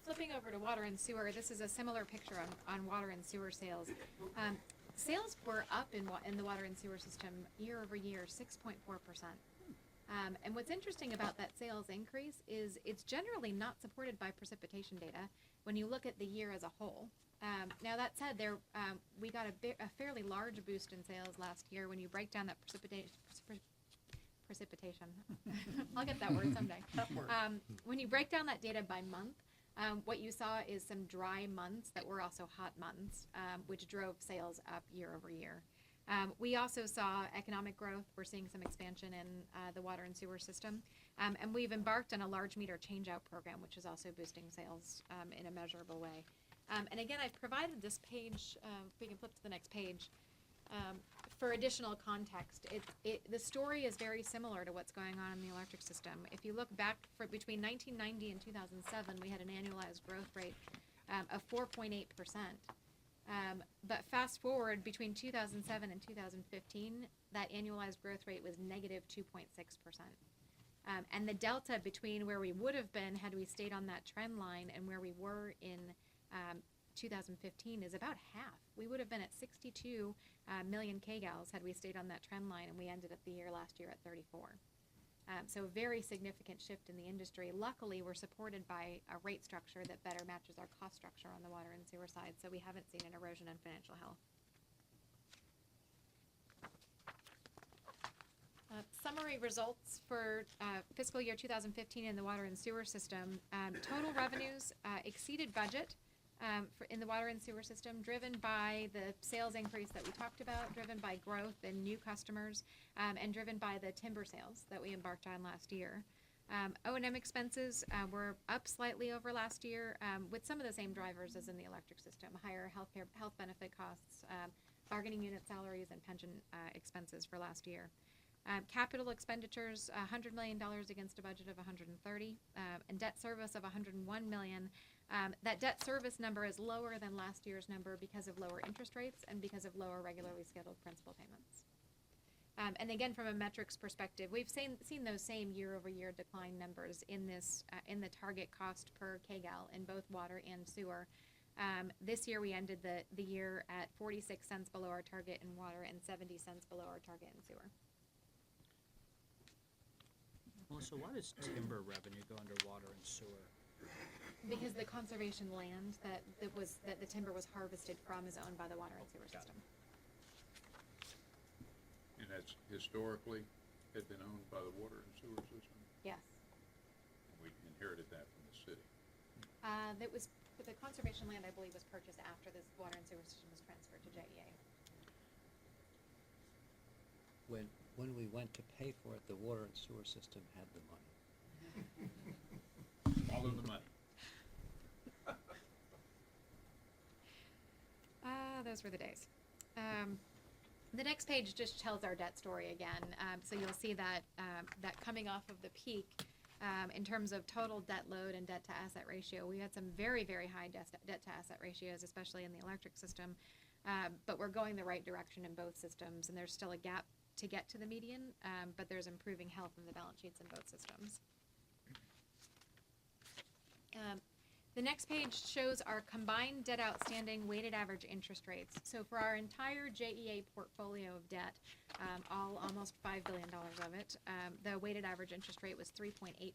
Flipping over to water and sewer, this is a similar picture on water and sewer sales. Sales were up in the water and sewer system year over year, 6.4%. And what's interesting about that sales increase is it's generally not supported by precipitation data when you look at the year as a whole. Now that said, we got a fairly large boost in sales last year when you break down that precipitation. I'll get that word someday. When you break down that data by month, what you saw is some dry months that were also hot months, which drove sales up year over year. We also saw economic growth. We're seeing some expansion in the water and sewer system. And we've embarked on a large meter changeout program, which is also boosting sales in a measurable way. And again, I've provided this page, if we can flip to the next page, for additional context. The story is very similar to what's going on in the electric system. If you look back between 1990 and 2007, we had an annualized growth rate of 4.8%. But fast forward between 2007 and 2015, that annualized growth rate was negative 2.6%. And the delta between where we would have been had we stayed on that trend line and where we were in 2015 is about half. We would have been at 62 million kgals had we stayed on that trend line, and we ended up the year last year at 34. So a very significant shift in the industry. Luckily, we're supported by a rate structure that better matches our cost structure on the water and sewer side, so we haven't seen an erosion in financial health. Summary results for fiscal year 2015 in the water and sewer system. Total revenues exceeded budget in the water and sewer system, driven by the sales increase that we talked about, driven by growth and new customers, and driven by the timber sales that we embarked on last year. O&M expenses were up slightly over last year, with some of the same drivers as in the electric system: higher health benefit costs, bargaining unit salaries, and pension expenses for last year. Capital expenditures, $100 million against a budget of $130, and debt service of $101 million. That debt service number is lower than last year's number because of lower interest rates and because of lower regularly scheduled principal payments. And again, from a metrics perspective, we've seen those same year-over-year decline numbers in this in the target cost per kgal in both water and sewer. This year we ended the year at 46 cents below our target in water and 70 cents below our target in sewer. Melissa, why does timber revenue go under water and sewer? Because the conservation land that the timber was harvested from is owned by the water and sewer system. And that's historically had been owned by the water and sewer system? Yes. And we inherited that from the city. The conservation land, I believe, was purchased after this water and sewer system was transferred to JEA. When we went to pay for it, the water and sewer system had the money. Follow the money. Those were the days. The next page just tells our debt story again. So you'll see that coming off of the peak, in terms of total debt load and debt to asset ratio, we had some very, very high debt to asset ratios, especially in the electric system. But we're going the right direction in both systems, and there's still a gap to get to the median, but there's improving health in the balance sheets in both systems. The next page shows our combined debt outstanding weighted average interest rates. So for our entire JEA portfolio of debt, almost $5 billion of it, the weighted average interest rate was 3.84%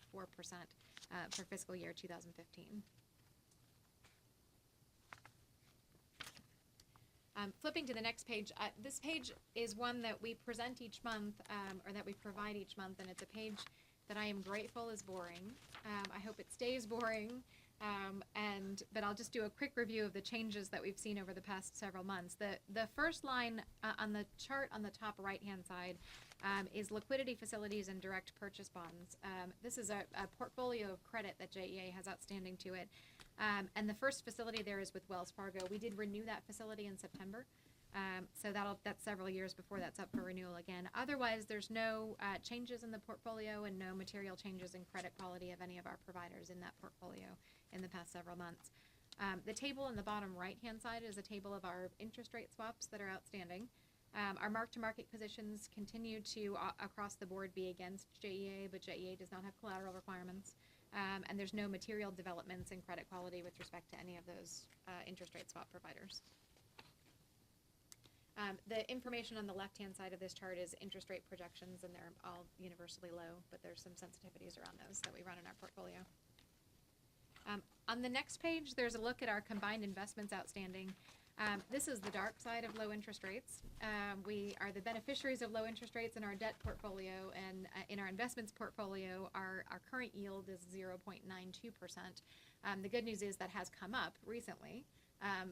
for fiscal year 2015. Flipping to the next page, this page is one that we present each month, or that we provide each month, and it's a page that I am grateful is boring. I hope it stays boring, but I'll just do a quick review of the changes that we've seen over the past several months. The first line on the chart on the top right-hand side is liquidity facilities and direct purchase bonds. This is a portfolio of credit that JEA has outstanding to it. And the first facility there is with Wells Fargo. We did renew that facility in September, so that's several years before that's up for renewal again. Otherwise, there's no changes in the portfolio and no material changes in credit quality of any of our providers in that portfolio in the past several months. The table on the bottom right-hand side is a table of our interest rate swaps that are outstanding. Our mark-to-market positions continue to, across the board, be against JEA, but JEA does not have collateral requirements. And there's no material developments in credit quality with respect to any of those interest rate swap providers. The information on the left-hand side of this chart is interest rate projections, and they're all universally low, but there's some sensitivities around those that we run in our portfolio. On the next page, there's a look at our combined investments outstanding. This is the dark side of low interest rates. We are the beneficiaries of low interest rates in our debt portfolio, and in our investments portfolio, our current yield is 0.92%. The good news is that has come up recently,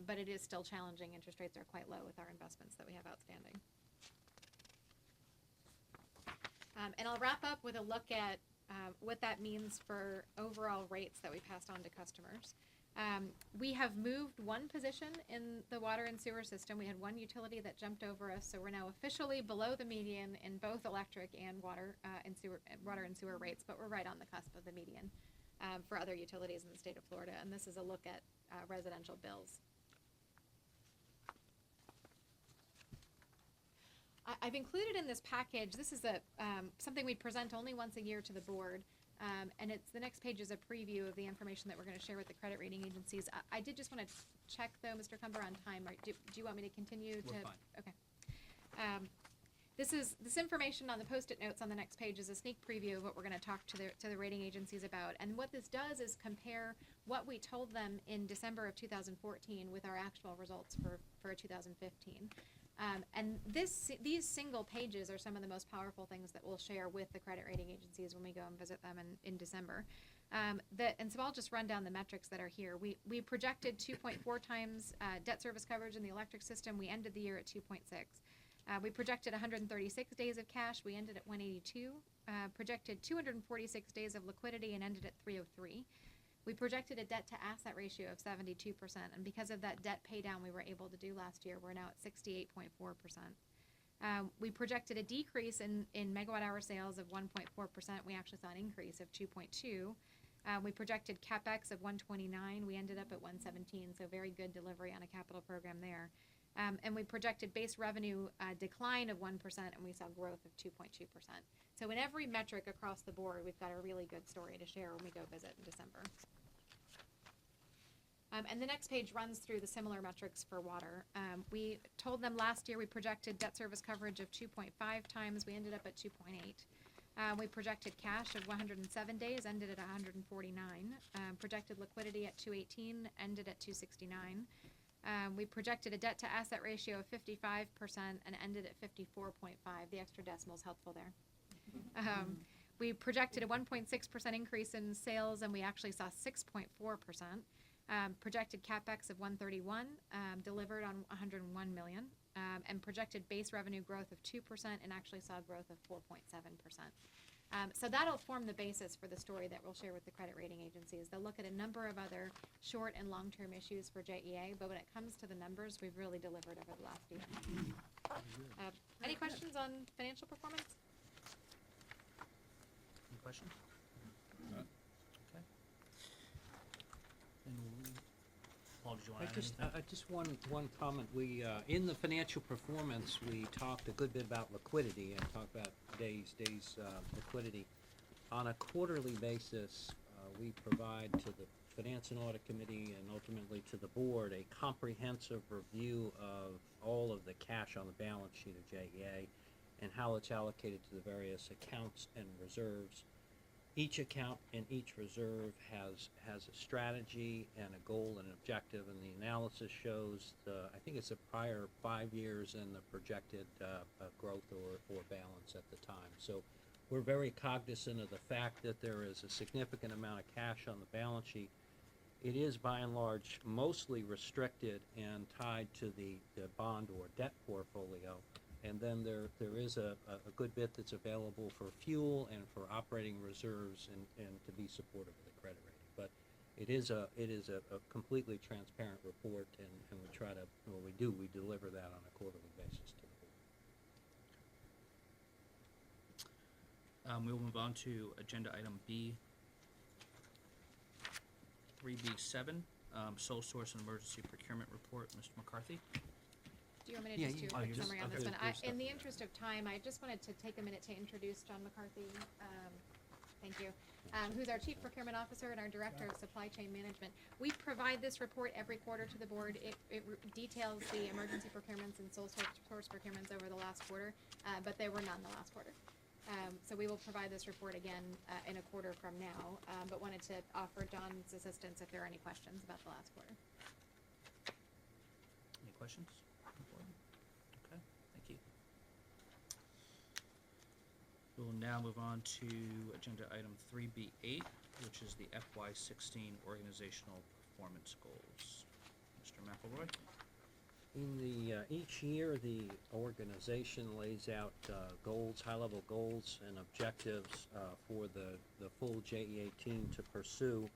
but it is still challenging. Interest rates are quite low with our investments that we have outstanding. And I'll wrap up with a look at what that means for overall rates that we passed on to customers. We have moved one position in the water and sewer system. We had one utility that jumped over us, so we're now officially below the median in both electric and water and sewer rates, but we're right on the cusp of the median for other utilities in the state of Florida. And this is a look at residential bills. I've included in this package, this is something we present only once a year to the board, and the next page is a preview of the information that we're going to share with the credit rating agencies. I did just want to check, though, Mr. Cumber, on time. Do you want me to continue? We're fine. Okay. This information on the Post-it notes on the next page is a sneak preview of what we're going to talk to the rating agencies about. And what this does is compare what we told them in December of 2014 with our actual results for 2015. And these single pages are some of the most powerful things that we'll share with the credit rating agencies when we go and visit them in December. And so I'll just run down the metrics that are here. We projected 2.4 times debt service coverage in the electric system. We ended the year at 2.6. We projected 136 days of cash. We ended at 182. Projected 246 days of liquidity and ended at 303. We projected a debt-to-asset ratio of 72%, and because of that debt paydown we were able to do last year, we're now at 68.4%. We projected a decrease in megawatt-hour sales of 1.4%. We actually saw an increase of 2.2. We projected CapEx of 129. We ended up at 117, so very good delivery on a capital program there. And we projected base revenue decline of 1%, and we saw growth of 2.2%. So in every metric across the board, we've got a really good story to share when we go visit in December. And the next page runs through the similar metrics for water. We told them last year we projected debt service coverage of 2.5 times. We ended up at 2.8. We projected cash of 107 days, ended at 149. Projected liquidity at 218, ended at 269. We projected a debt-to-asset ratio of 55% and ended at 54.5. The extra decimal is helpful there. We projected a 1.6% increase in sales, and we actually saw 6.4%. Projected CapEx of 131, delivered on 101 million, and projected base revenue growth of 2% and actually saw growth of 4.7%. So that'll form the basis for the story that we'll share with the credit rating agencies. They'll look at a number of other short and long-term issues for JEA, but when it comes to the numbers, we've really delivered over the last year. Any questions on financial performance? Any questions? None. Okay. And Paul, did you want to add anything? Just one comment. We, in the financial performance, we talked a good bit about liquidity and talked about days liquidity. On a quarterly basis, we provide to the Finance and Audit Committee and ultimately to the board a comprehensive review of all of the cash on the balance sheet of JEA and how it's allocated to the various accounts and reserves. Each account and each reserve has a strategy and a goal and an objective, and the analysis shows I think it's the prior 5 years and the projected growth or balance at the time. So we're very cognizant of the fact that there is a significant amount of cash on the balance sheet. It is by and large mostly restricted and tied to the bond or debt portfolio. And then there is a good bit that's available for fuel and for operating reserves and to be supportive of the credit rating. But it is a completely transparent report, and we try to, we deliver that on a quarterly basis to the board. We'll move on to agenda item B, 3B7, sole source and emergency procurement report. Mr. McCarthy? Do you want me to just do a quick just- summary on okay. this one? There's In the stuff. interest of time, I just wanted to take a minute to introduce John McCarthy, thank you, who's our Chief Procurement Officer and our Director of Supply Chain Management. We provide this report every quarter to the board. It details the emergency procurements and sole source procurements over the last quarter, but there were none the last quarter. So we will provide this report again in a quarter from now, but wanted to offer John's assistance if there are any questions about the last quarter. Any questions? Okay, thank you. We'll now move on to agenda item 3B8, which is the FY16 Organizational Performance Goals. Mr. McElroy? In the, each year, the organization lays out goals, high-level goals and objectives for the full JEA team to pursue.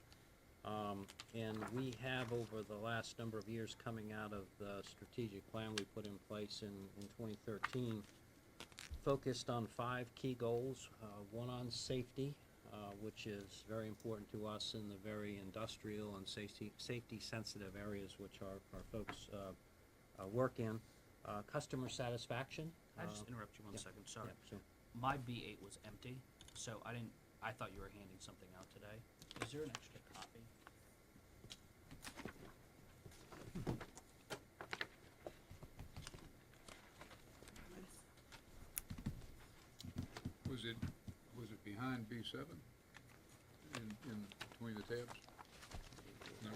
And we have, over the last number of years, coming out of the strategic plan we put in place in 2013, focused on 5 key goals. One on safety, which is very important to us in the very industrial and safety-sensitive areas which our folks work in. Customer satisfaction. Can I just interrupt you one yeah, second? Sorry. yeah, sure. My B8 was empty, so I thought you were handing something out today. Is there an extra copy? Was it behind B7? In between the tabs? No.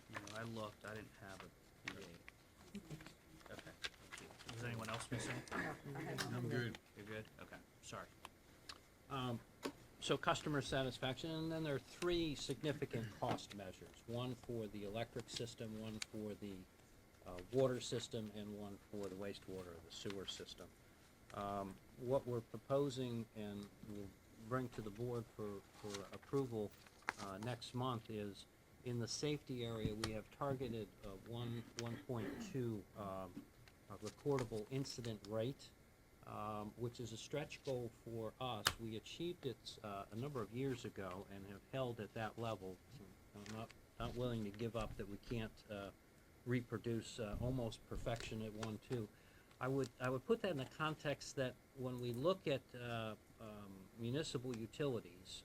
You know, I looked, I didn't have a B8. Okay, thank you. Does anyone else missing? I'm good. You're good? Okay, sorry. So customer satisfaction, and then there are 3 significant cost measures. One for the electric system, one for the water system, and one for the wastewater or the sewer system. What we're proposing and we'll bring to the board for approval next month is, in the safety area, we have targeted 1.2 recordable incident rate, which is a stretch goal for us. We achieved it a number of years ago and have held at that level. I'm not willing to give up that we can't reproduce almost perfection at 1.2. I would put that in the context that when we look at municipal utilities,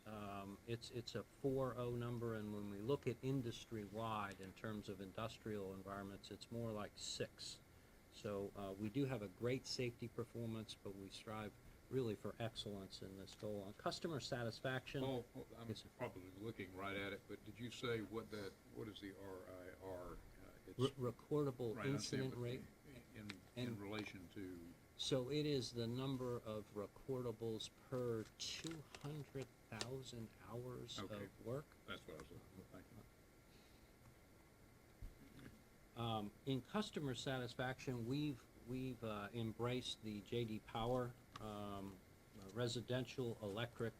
it's a 4.0 number, and when we look at industry-wide in terms of industrial environments, it's more like 6. So we do have a great safety performance, but we strive really for excellence in this goal. On customer satisfaction, I'm probably looking right at it, but did you say what is the RIR? It's recordable right, I understand, incident but rate. in relation to, So it is the number of recordables per 200,000 hours Okay. of work. that's what I was looking for, thank you. In customer satisfaction, we've embraced the J.D. Power residential electric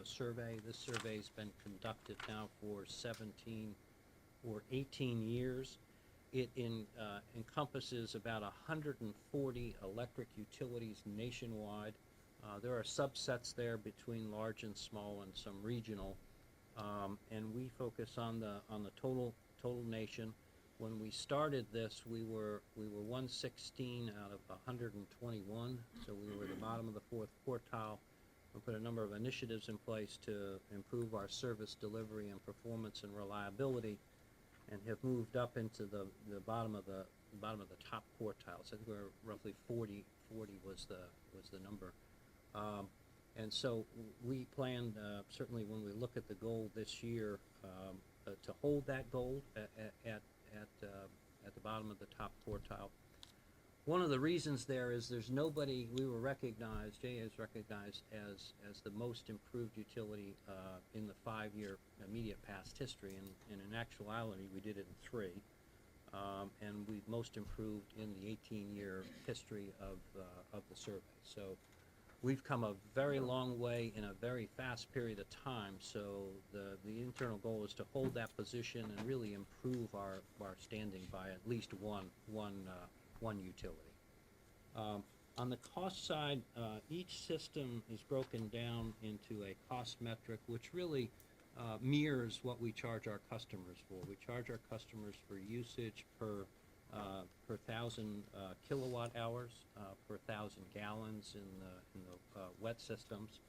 survey. This survey's been conducted now for 17 or 18 years. It encompasses about 140 electric utilities nationwide. There are subsets there between large and small and some regional, and we focus on the total nation. When we started this, we were 116 out of 121, so we were the bottom of the 4th quartile. We put a number of initiatives in place to improve our service delivery and performance and reliability, and have moved up into the bottom of the top quartiles. I think we're roughly 40 was the number. And so we plan, certainly when we look at the goal this year, to hold that goal at the bottom of the top quartile. One of the reasons there is there's nobody, we were recognized, JEA is recognized as the most improved utility in the 5-year immediate past history, and in actuality we did it in 3. And we've most improved in the 18-year history of the survey. So we've come a very long way in a very fast period of time, so the internal goal is to hold that position and really improve our standing by at least one utility. On the cost side, each system is broken down into a cost metric which really mirrors what we charge our customers for. We charge our customers for usage per 1,000 kilowatt hours, per 1,000 gallons in the wet systems.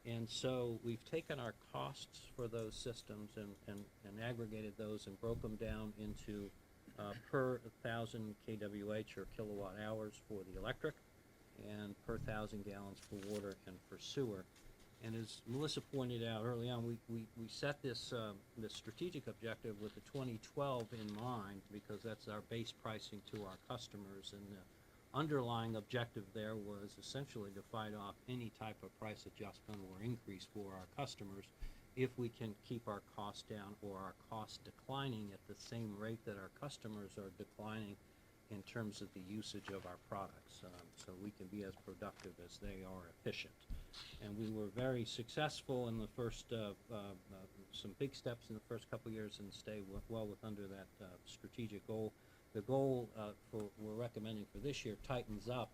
And so we've taken our costs for those systems and aggregated those and broke them down into per 1,000 kWh or kilowatt hours for the electric, and per 1,000 gallons for water and for sewer. And as Melissa pointed out early on, we set this strategic objective with the 2012 in mind, because that's our base pricing to our customers, and the underlying objective there was essentially to fight off any type of price adjustment or increase for our customers if we can keep our costs down or our costs declining at the same rate that our customers are declining in terms of the usage of our products, so we can be as productive as they are efficient. And we were very successful in the first, some big steps in the first couple of years and stay well under that strategic goal. The goal we're recommending for this year tightens up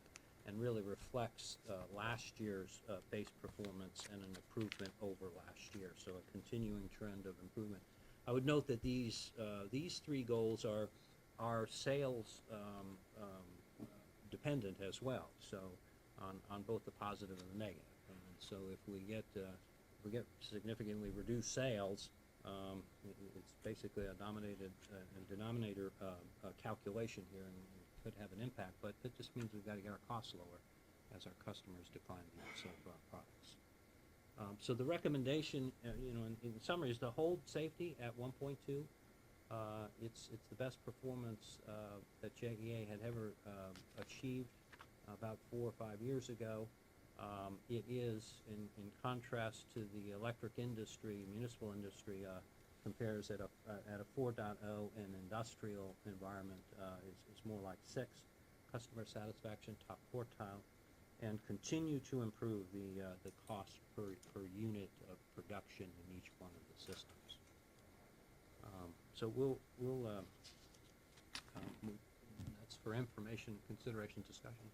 and really reflects last year's base performance and an improvement over last year, so a continuing trend of improvement. I would note that these three goals are sales dependent as well, so on both the positive and the negative. And so if we get significantly reduced sales, it's basically a denominator calculation here, and it could have an impact, but that just means we've got to get our costs lower as our customers decline the use of our products. So the recommendation, in summary, is to hold safety at 1.2. It's the best performance that JEA had ever achieved about 4 or 5 years ago. It is, in contrast to the electric industry, municipal industry, compares at a 4.0, and industrial environment is more like 6. Customer satisfaction, top quartile, and continue to improve the cost per unit of production in each one of the systems. So that's for information, consideration, discussion.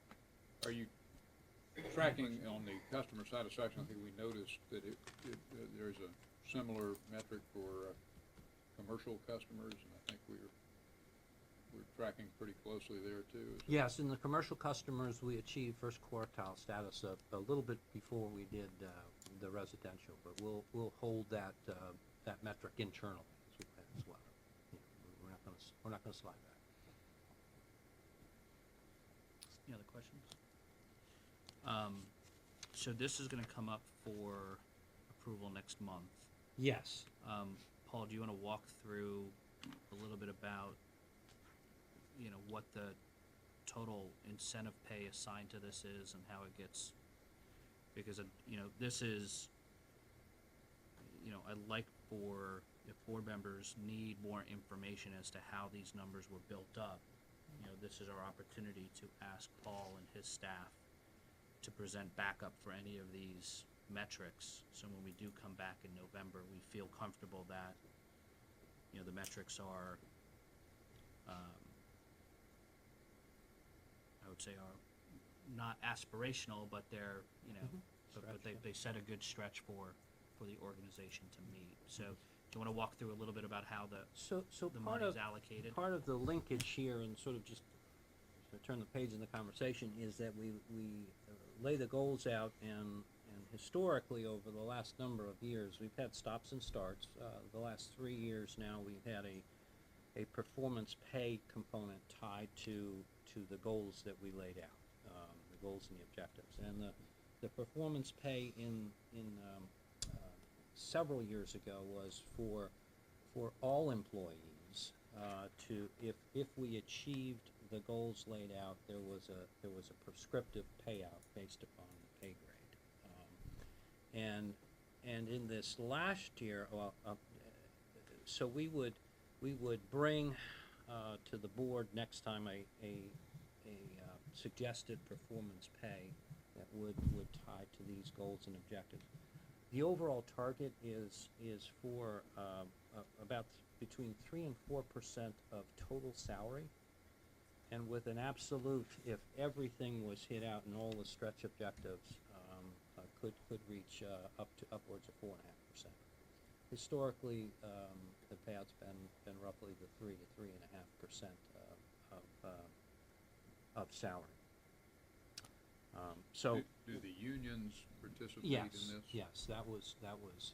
Are you tracking on the customer satisfaction? I think we noticed that there's a similar metric for commercial customers, and I think we're tracking pretty closely there too. Yes, in the commercial customers, we achieved first quartile status a little bit before we did the residential, but we'll hold that metric internally as well. We're not going to slide back. Any other questions? So this is going to come up for approval next month. Yes. Paul, do you want to walk through a little bit about, what the total incentive pay assigned to this is and how it gets, because, this is, I'd like for, if board members need more information as to how these numbers were built up, this is our opportunity to ask Paul and his staff to present backup for any of these metrics. So when we do come back in November, we feel comfortable that, the metrics are, I would say are not aspirational, but they're, but they set a good stretch for the organization to meet. So do you want to walk through a little bit about how the part money's of allocated? Part of the linkage here, and sort of just to turn the page in the conversation, is that we lay the goals out, and historically over the last number of years we've had stops and starts. The last 3 years now we've had a performance pay component tied to the goals that we laid out, the goals and the objectives, and the performance pay in several years ago was for all employees to, if we achieved the goals laid out, there was a prescriptive payout based upon the pay grade, and in this last year, so we would bring to the board next time a suggested performance pay that would tie to these goals and objectives. The overall target is for about between 3 and 4% of total salary, and with an absolute, if everything was hit out and all the stretch objectives, could reach upwards of 4.5%. Historically, the payout's been roughly the 3 to 3.5% of salary. Do the unions participate in this? Yes, that was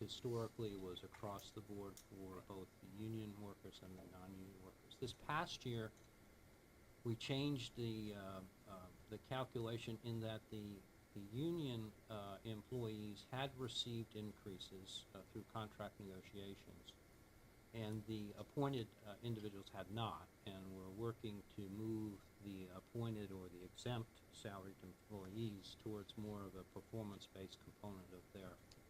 historically was across the board for both the union workers and the non-union workers. This past year, we changed the calculation in that the union employees had received increases through contract negotiations, and the appointed individuals had not, and we're working to move the appointed or the exempt salaried employees towards more of a performance-based component of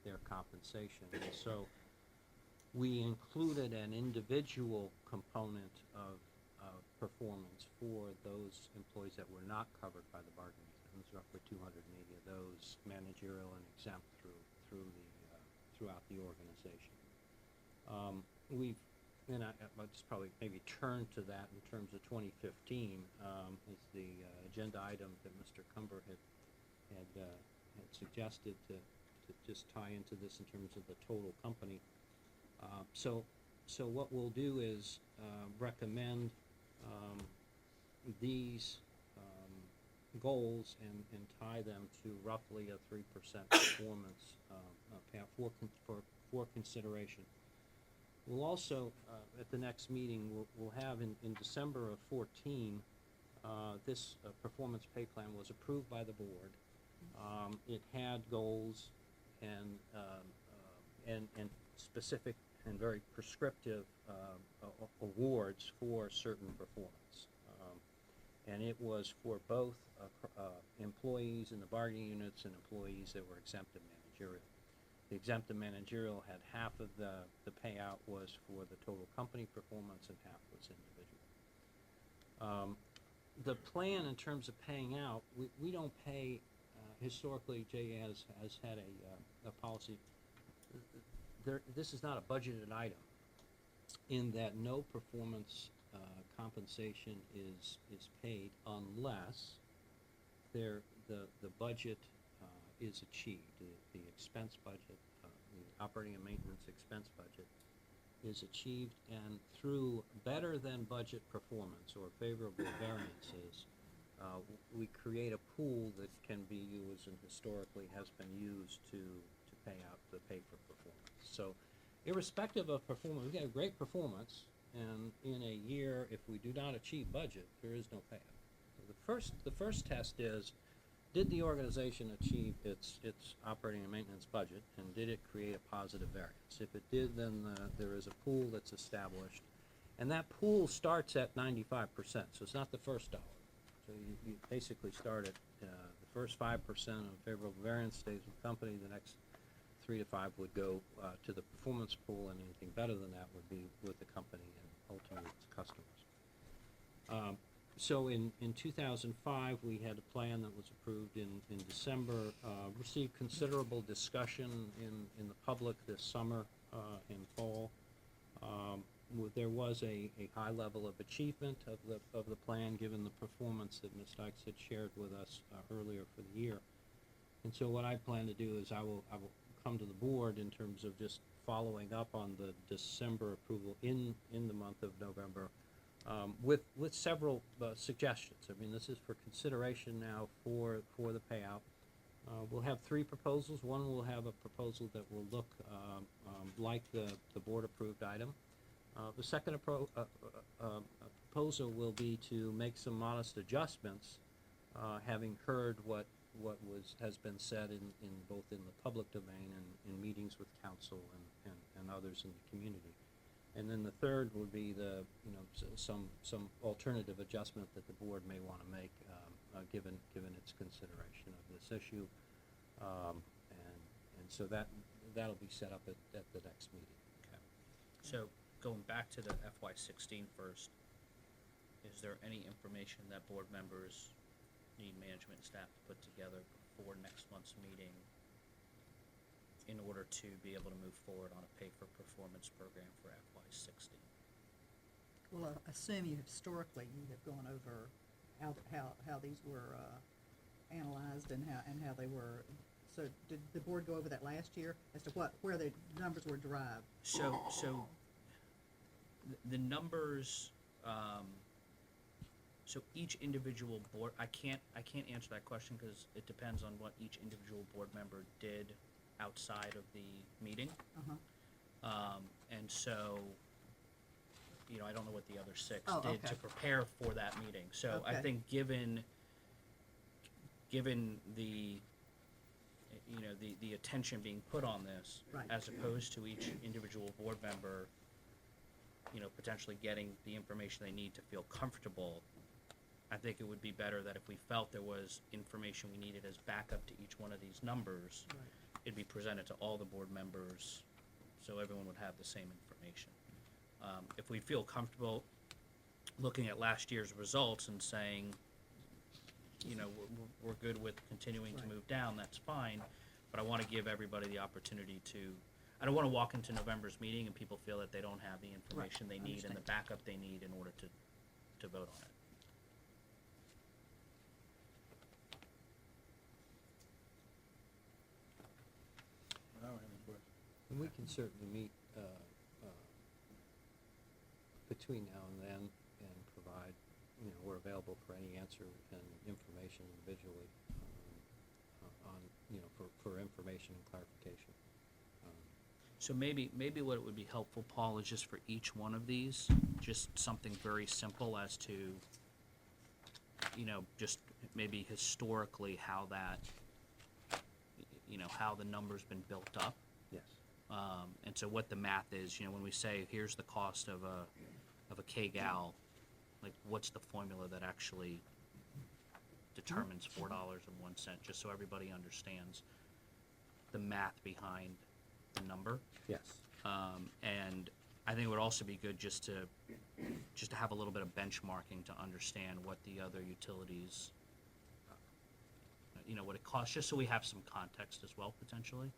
their compensation. And so we included an individual component of performance for those employees that were not covered by the bargaining unit. There's roughly 280 of those, managerial and exempt throughout the organization. I'll just probably maybe turn to that in terms of 2015 as the agenda item that Mr. Cumber had suggested to just tie into this in terms of the total company. So what we'll do is recommend these goals and tie them to roughly a 3% performance payout for consideration. We'll also, at the next meeting, we'll have in December of 14, this performance pay plan was approved by the board. It had goals and specific and very prescriptive awards for certain performance. And it was for both employees in the bargaining units and employees that were exempt and managerial. The exempt and managerial had half of the payout was for the total company performance and half was individual. The plan in terms of paying out, we don't pay, historically JEA has had a policy. This is not a budgeted item in that no performance compensation is paid unless the budget is achieved. The expense budget, the operating and maintenance expense budget is achieved, and through better than budget performance or favorable variances, we create a pool that can be used and historically has been used to pay out the pay for performance. So irrespective of performance, we get a great performance, and in a year, if we do not achieve budget, there is no payout. So the first test is, did the organization achieve its operating and maintenance budget, and did it create a positive variance? If it did, then there is a pool that's established, and that pool starts at 95%, so it's not the first dollar. So you basically start at the first 5% of favorable variance stays with the company, the next 3 to 5 would go to the performance pool, and anything better than that would be with the company and ultimately its customers. So in 2005, we had a plan that was approved in December, received considerable discussion in the public this summer and fall. There was a high level of achievement of the plan, given the performance that Ms. Dykes had shared with us earlier for the year. And so what I plan to do is I will come to the board in terms of just following up on the December approval in the month of November with several suggestions. I mean, this is for consideration now for the payout. We'll have 3 proposals. One will have a proposal that will look like the board-approved item. The second proposal will be to make some modest adjustments, having heard what has been said in both in the public domain and in meetings with council and others in the community. And then the third would be some alternative adjustment that the board may want to make given its consideration of this issue, and so that'll be set up at the next meeting. Okay. So going back to the FY16 first, is there any information that board members need management staff to put together before next month's meeting in order to be able to move forward on a pay-for-performance program for FY16? Well, I assume you historically have gone over how these were analyzed and how they were. So did the board go over that last year as to where the numbers were derived? So the numbers. So each individual board, I can't answer that question because it depends on what each individual board member did outside of the meeting. And so, I don't know what the other 6 did to prepare for that meeting. So I think given the the attention being put on this, Right. as opposed to each individual board member, potentially getting the information they need to feel comfortable, I think it would be better that if we felt there was information we needed as backup to each one of these numbers, Right. it'd be presented to all the board members so everyone would have the same information. If we feel comfortable looking at last year's results and saying, you know, we're good with continuing to Right. move down, that's fine, but I want to give everybody the opportunity to, I don't want to walk into November's meeting and people feel that they don't have the information they need and the Understand. backup they need in order to vote on it. I don't have any questions. And we can certainly meet between now and then and provide, you know, we're available for any answer and information individually on, you know, for information and clarification. So maybe what would be helpful, Paul, is just for each one of these, just something very simple as to, you know, just maybe historically how that, you know, how the number's been built up. Yes. And so what the math is, you know, when we say, here's the cost of a K-Gal, like, what's the formula that actually determines $4.01, just so everybody understands the math behind the number. Yes. And I think it would also be good just to have a little bit of benchmarking to understand what the other utilities, you know, what it costs, just so we have some context as well, potentially.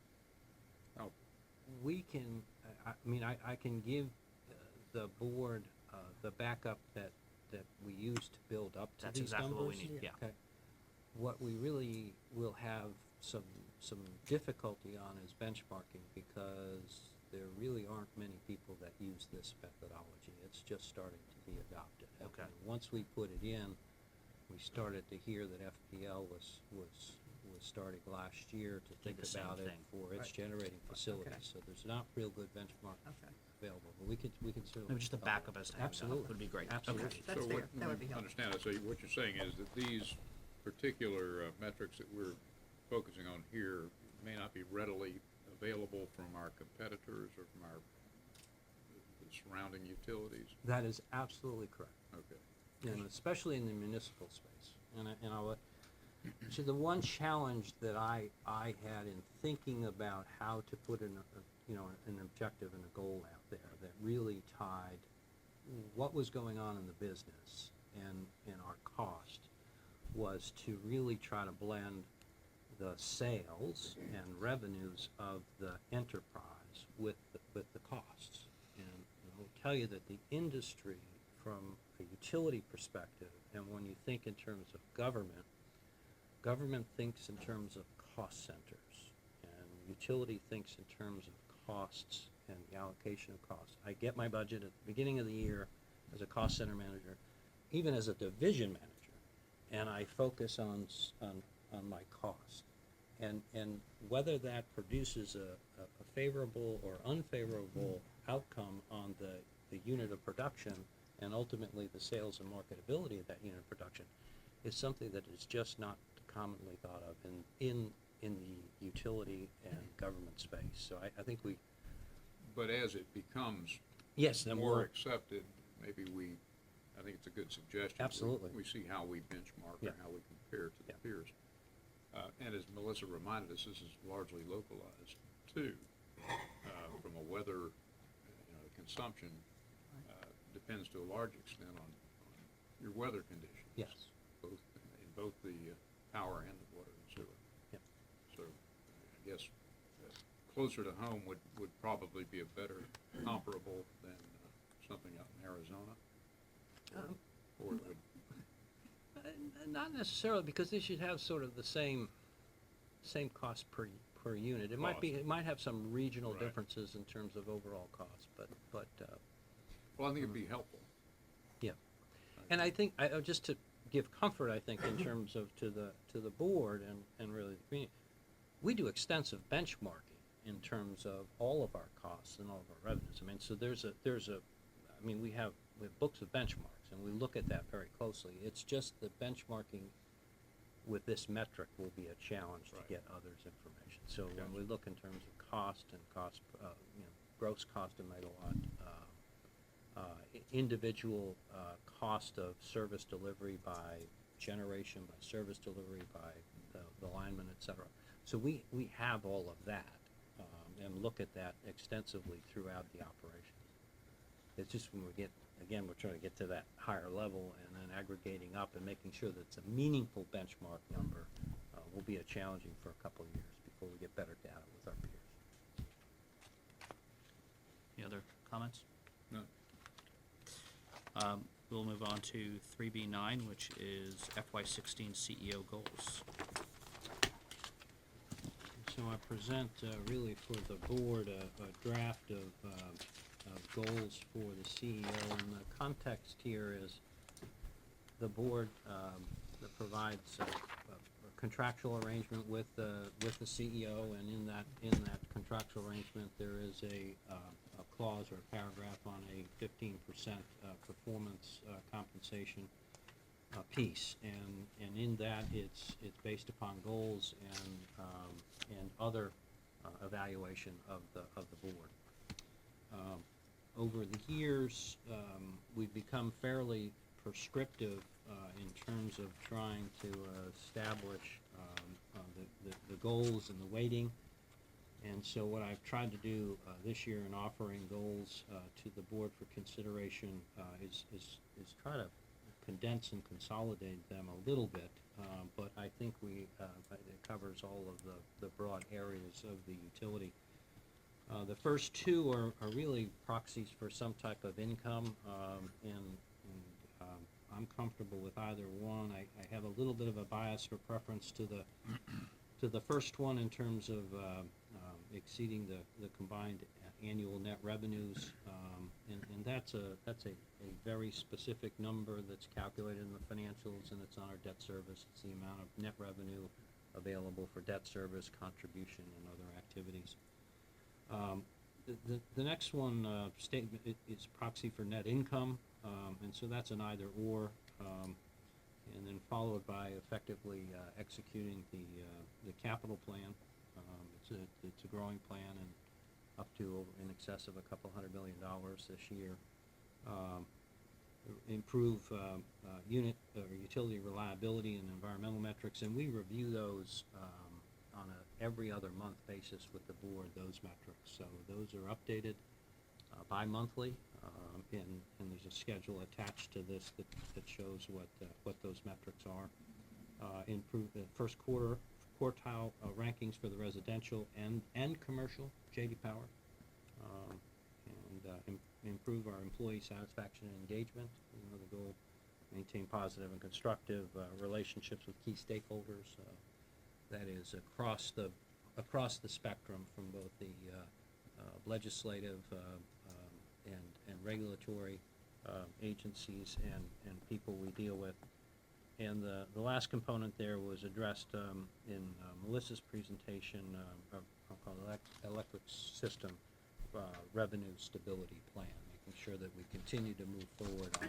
We can, I mean, I can give the board the backup that we use to build up to That's these exactly numbers. what we need, yeah. Okay. What we really will have some difficulty on is benchmarking, because there really aren't many people that use this methodology. It's just starting to be adopted. Okay. And once we put it in, we started to hear that FPL was starting last year to think the same about it thing. for its Right. generating facilities. Okay. So there's not real good benchmark Okay. available, but we can certainly. Maybe just a backup as to how that Absolutely. would be great. Absolutely. Okay. That's So fair. what- That would be helpful. Understand it, so what you're saying is that these particular metrics that we're focusing on here may not be readily available from our competitors or from our the surrounding utilities? That is absolutely correct. Okay. And especially in the municipal space. And I'll, so the one challenge that I had in thinking about how to put an objective and a goal out there that really tied what was going on in the business and our cost was to really try to blend the sales and revenues of the enterprise with the costs. And I'll tell you that the industry, from a utility perspective, and when you think in terms of government thinks in terms of cost centers, and utility thinks in terms of costs and the allocation of costs. I get my budget at the beginning of the year as a cost center manager, even as a division manager, and I focus on my cost. And whether that produces a favorable or unfavorable outcome on the unit of production and ultimately the sales and marketability of that unit of production is something that is just not commonly thought of in the utility and government space. So I think we, But as it becomes yes, then more we'll, accepted, maybe I think it's a good suggestion. Absolutely. We see how we benchmark Yeah. or how we compare to the Yeah. peers. And as Melissa reminded us, this is largely localized too. From a weather, consumption, depends to a large extent on your weather conditions. yes, In both the power and the water and sewer. Yep. So I guess closer to home would probably be a better comparable than something out in Arizona. Or it would, not necessarily, because they should have sort of the same cost per unit. It might be, Cost. it might have some regional Right. differences in terms of overall cost, but well, I think it'd be helpful. yeah. And I think, just to give comfort, I think, in terms of to the board and really the community, we do extensive benchmarking in terms of all of our costs and all of our revenues. I mean, so we have books of benchmarks, and we look at that very closely. It's just the benchmarking with this metric will be a challenge to Right. get others' information. So when Gotcha. we look in terms of cost and cost, gross cost a megawatt, individual cost of service delivery by generation, by service delivery, by the lineman, et cetera. So we have all of that and look at that extensively throughout the operation. it's just when we get, again, we're trying to get to that higher level and then aggregating up and making sure that it's a meaningful benchmark number will be a challenging for a couple of years before we get better data with our peers. Any other comments? No. We'll move on to 3B9, which is FY16 CEO goals. So I present really for the board a draft of goals for the CEO, and the context here is the board that provides a contractual arrangement with the CEO, and in that contractual arrangement there is a clause or a paragraph on a 15% performance compensation piece, and in that it's based upon goals and other evaluation of the board. Over the years, we've become fairly prescriptive in terms of trying to establish the goals and the weighting. And so what I've tried to do this year in offering goals to the board for consideration is try to condense and consolidate them a little bit, but I think it covers all of the broad areas of the utility. The first two are really proxies for some type of income, and I'm comfortable with either one. I have a little bit of a bias or preference to the first one in terms of exceeding the combined annual net revenues, and that's a very specific number that's calculated in the financials, and it's on our debt service. It's the amount of net revenue available for debt service, contribution, and other activities. The next one statement is proxy for net income, and so that's an either or, and then followed by effectively executing the capital plan. It's a growing plan, and up to in excess of $200 million this year. Improve unit or utility reliability and environmental metrics, and we review those on a every other month basis with the board, those metrics. So those are updated bi-monthly, and there's a schedule attached to this that shows what those metrics are. Improve the first quartile rankings for the residential and commercial J.D. Power, and improve our employee satisfaction and engagement. The goal, maintain positive and constructive relationships with key stakeholders. That is across the spectrum from both the legislative and regulatory agencies and people we deal with. And the last component there was addressed in Melissa's presentation, I'll call it electric system revenue stability plan, making sure that we continue to move forward on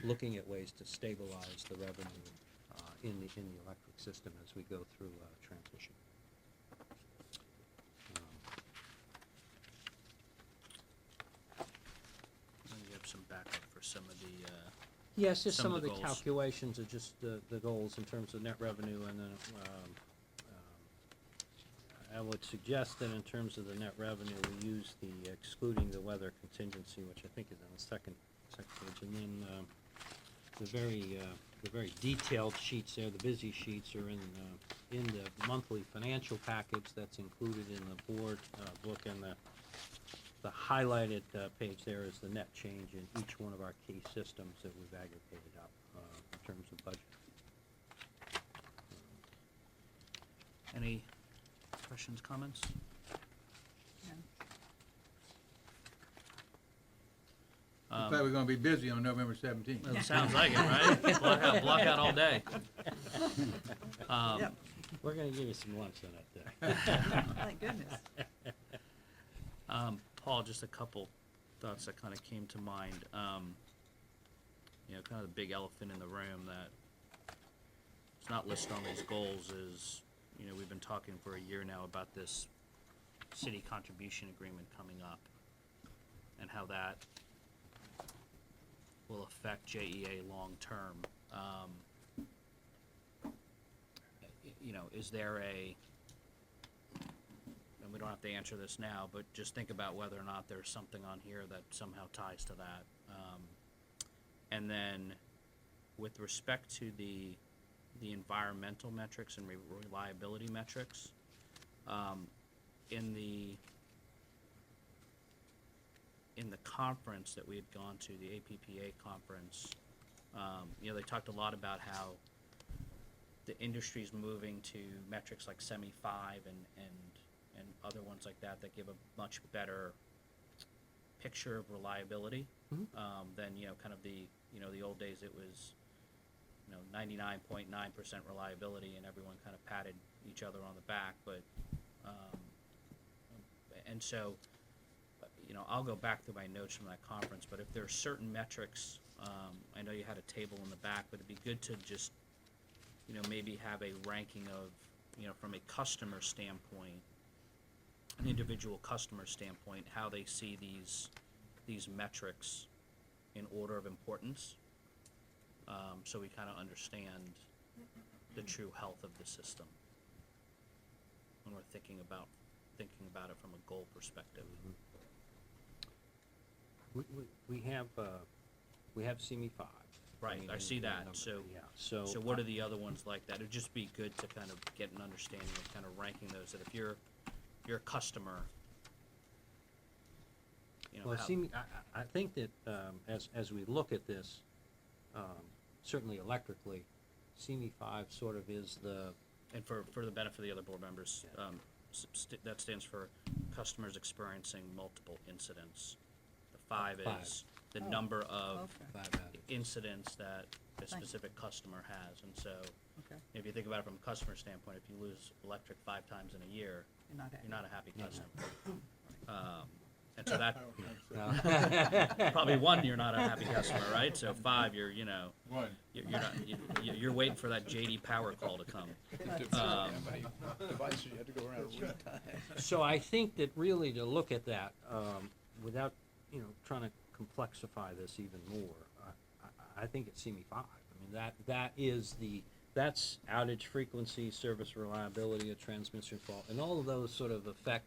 looking at ways to stabilize the revenue in the electric system as we go through transition. You have some backup for some of the Yes, just some of the goals. calculations of just the goals in terms of net revenue, and then I would suggest that in terms of the net revenue, we use the excluding the weather contingency, which I think is on the second page, and then the very detailed sheets there, the busy sheets, are in the monthly financial package that's included in the board book, and the highlighted page there is the net change in each one of our key systems that we've aggregated up in terms of budget. any questions, comments? Looks like we're gonna be busy on November 17th. Well, it sounds like it, right? Block out all day. Yep. We're gonna give you some lunch on that day. Thank goodness. Paul, just a couple thoughts that kind of came to mind. Kind of the big elephant in the room that it's not listed on these goals is, we've been talking for a year now about this city contribution agreement coming up and how that will affect JEA long-term. Is there and we don't have to answer this now, but just think about whether or not there's something on here that somehow ties to that. And then, with respect to the environmental metrics and reliability metrics, in the conference that we had gone to, the APPA conference, they talked a lot about how the industry's moving to metrics like SEMI 5 and other ones like that give a much better picture of reliability than kind of the old days. It was 99.9% reliability, and everyone kind of patted each other on the back. But and so I'll go back through my notes from that conference. But if there are certain metrics, I know you had a table in the back, but it'd be good to just maybe have a ranking of from a customer standpoint, an individual customer standpoint, how they see these metrics in order of importance, so we kind of understand the true health of the system when we're thinking about it from a goal perspective. We have CME 5. Right, I see that. So, Yeah, so. so what are the other ones like that? It'd just be good to kind of get an understanding of kind of ranking those. That if you're a customer, Well, how- CME, I think that as we look at this, certainly electrically, CME 5 sort of is the, and for the benefit of the other board members, that stands for customers experiencing multiple incidents. The 5 Five. is the number of Okay, incidents that a Thank you. specific customer has. And so okay, if you think about it from a customer standpoint, if you lose electric 5 times in a year, you're not happy. you're not a happy No. customer. And so that, probably 1, you're not a happy customer, right? So 5, you're One. you're not, you're waiting for that JD Power call to come. Devices you had to go around 3 times. so I think that really to look at that, without, trying to complexify this even more, I think it's CME 5. I mean, that's outage frequency, service reliability, a transmission fault, and all of those sort of affect,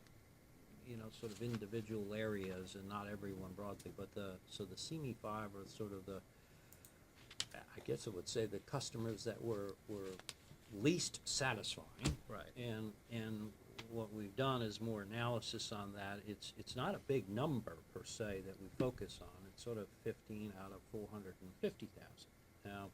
sort of individual areas and not everyone broadly, but the CME 5 are sort of I guess I would say the customers that were least satisfying. Right. And what we've done is more analysis on that. It's not a big number per se that we focus on. It's sort of 15 out of 450,000. Now,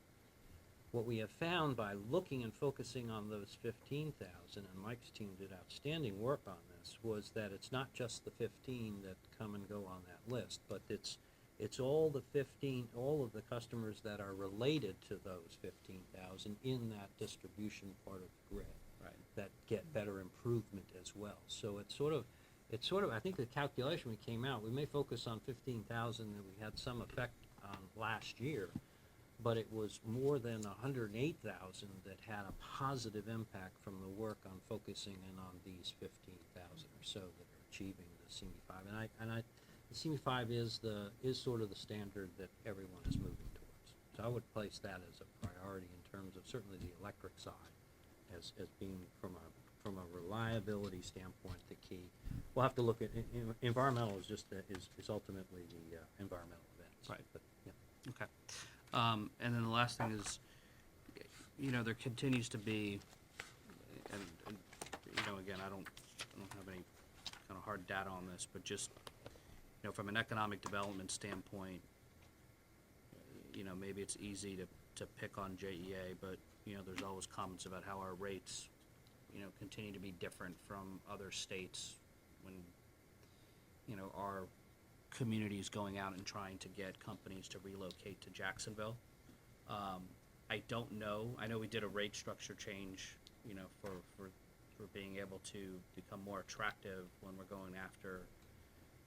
what we have found by looking and focusing on those 15,000, and Mike's team did outstanding work on this, was that it's not just the 15 that come and go on that list, but it's all the 15, all of the customers that are related to those 15,000 in that distribution part of the grid. Right. That get better improvement as well. So it's sort of, I think the calculation we came out, we may focus on 15,000 that we had some effect on last year, but it was more than 108,000 that had a positive impact from the work on focusing in on these 15,000 or so that are achieving the CME 5. And the CME 5 is sort of the standard that everyone is moving towards. So I would place that as a priority in terms of certainly the electric side as being from a reliability standpoint the key. We'll have to look at environmental is just is ultimately the environmental events. Right. But, yeah. Okay. And then the last thing is, there continues to be, and again, I don't have any kind of hard data on this, but just, from an economic development standpoint, maybe it's easy to pick on JEA, but, there's always comments about how our rates, continue to be different from other states when, our communities going out and trying to get companies to relocate to Jacksonville. I don't know. I know we did a rate structure change, for being able to become more attractive when we're going after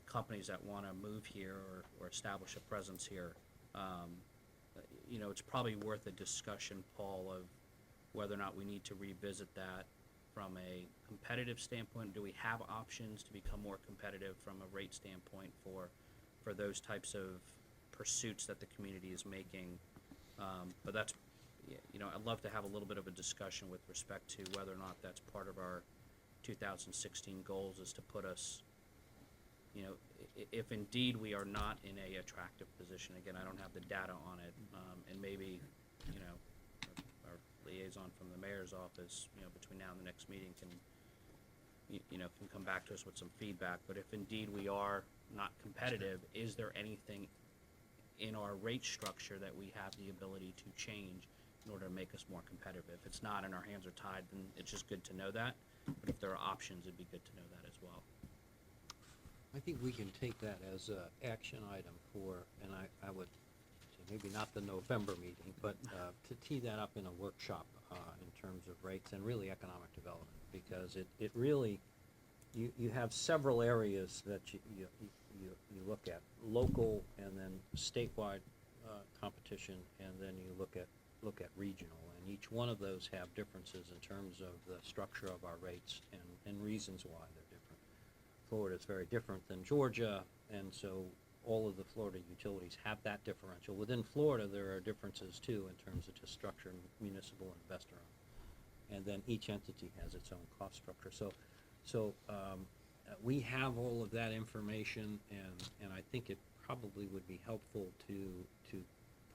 companies that want to move here or establish a presence here. It's probably worth a discussion, Paul, of whether or not we need to revisit that from a competitive standpoint. Do we have options to become more competitive from a rate standpoint for those types of pursuits that the community is making? But that's, I'd love to have a little bit of a discussion with respect to whether or not that's part of our 2016 goals is to put us, you know, if indeed we are not in a attractive position, again, I don't have the data on it, and maybe, you know, our liaison from the mayor's office, you know, between now and the next meeting can, you know, can come back to us with some feedback. But if indeed we are not competitive, is there anything in our rate structure that we have the ability to change in order to make us more competitive? If it's not and our hands are tied, then it's just good to know that. But if there are options, it'd be good to know that as well. I think we can take that as a action item for, and I would say maybe not the November meeting, but to tee that up in a workshop in terms of rates and really economic development, because it really, you have several areas that you look at, local and then statewide competition, and then you look at regional, and each one of those have differences in terms of the structure of our rates and reasons why they're different. Florida is very different than Georgia, and so all of the Florida utilities have that differential. Within Florida, there are differences too in terms of just structure, municipal and investor-owned, and then each entity has its own cost structure. So we have all of that information, and I think it probably would be helpful to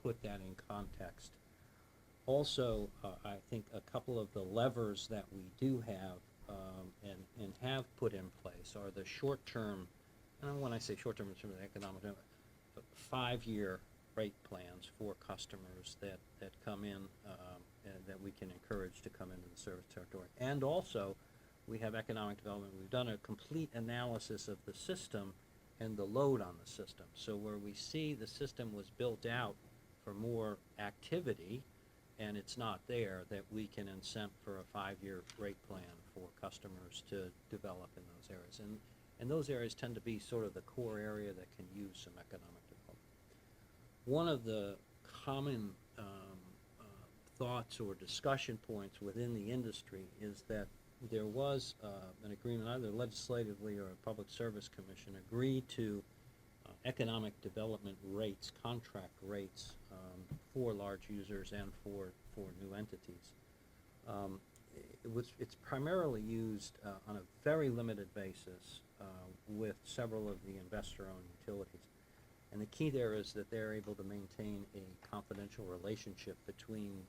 put that in context. Also, I think a couple of the levers that we do have and have put in place are the short-term, and when I say short-term in terms of economic, 5-year rate plans for customers that come in and that we can encourage to come into the service territory. And also, we have economic development. We've done a complete analysis of the system and the load on the system. So where we see the system was built out for more activity, and it's not there, that we can incent for a 5-year rate plan for customers to develop in those areas. And those areas tend to be sort of the core area that can use some economic development. One of the common thoughts or discussion points within the industry is that there was an agreement, either legislatively or a Public Service Commission agreed to economic development rates, contract rates for large users and for new entities. It's primarily used on a very limited basis with several of the investor-owned utilities. And the key there is that they're able to maintain a confidential relationship between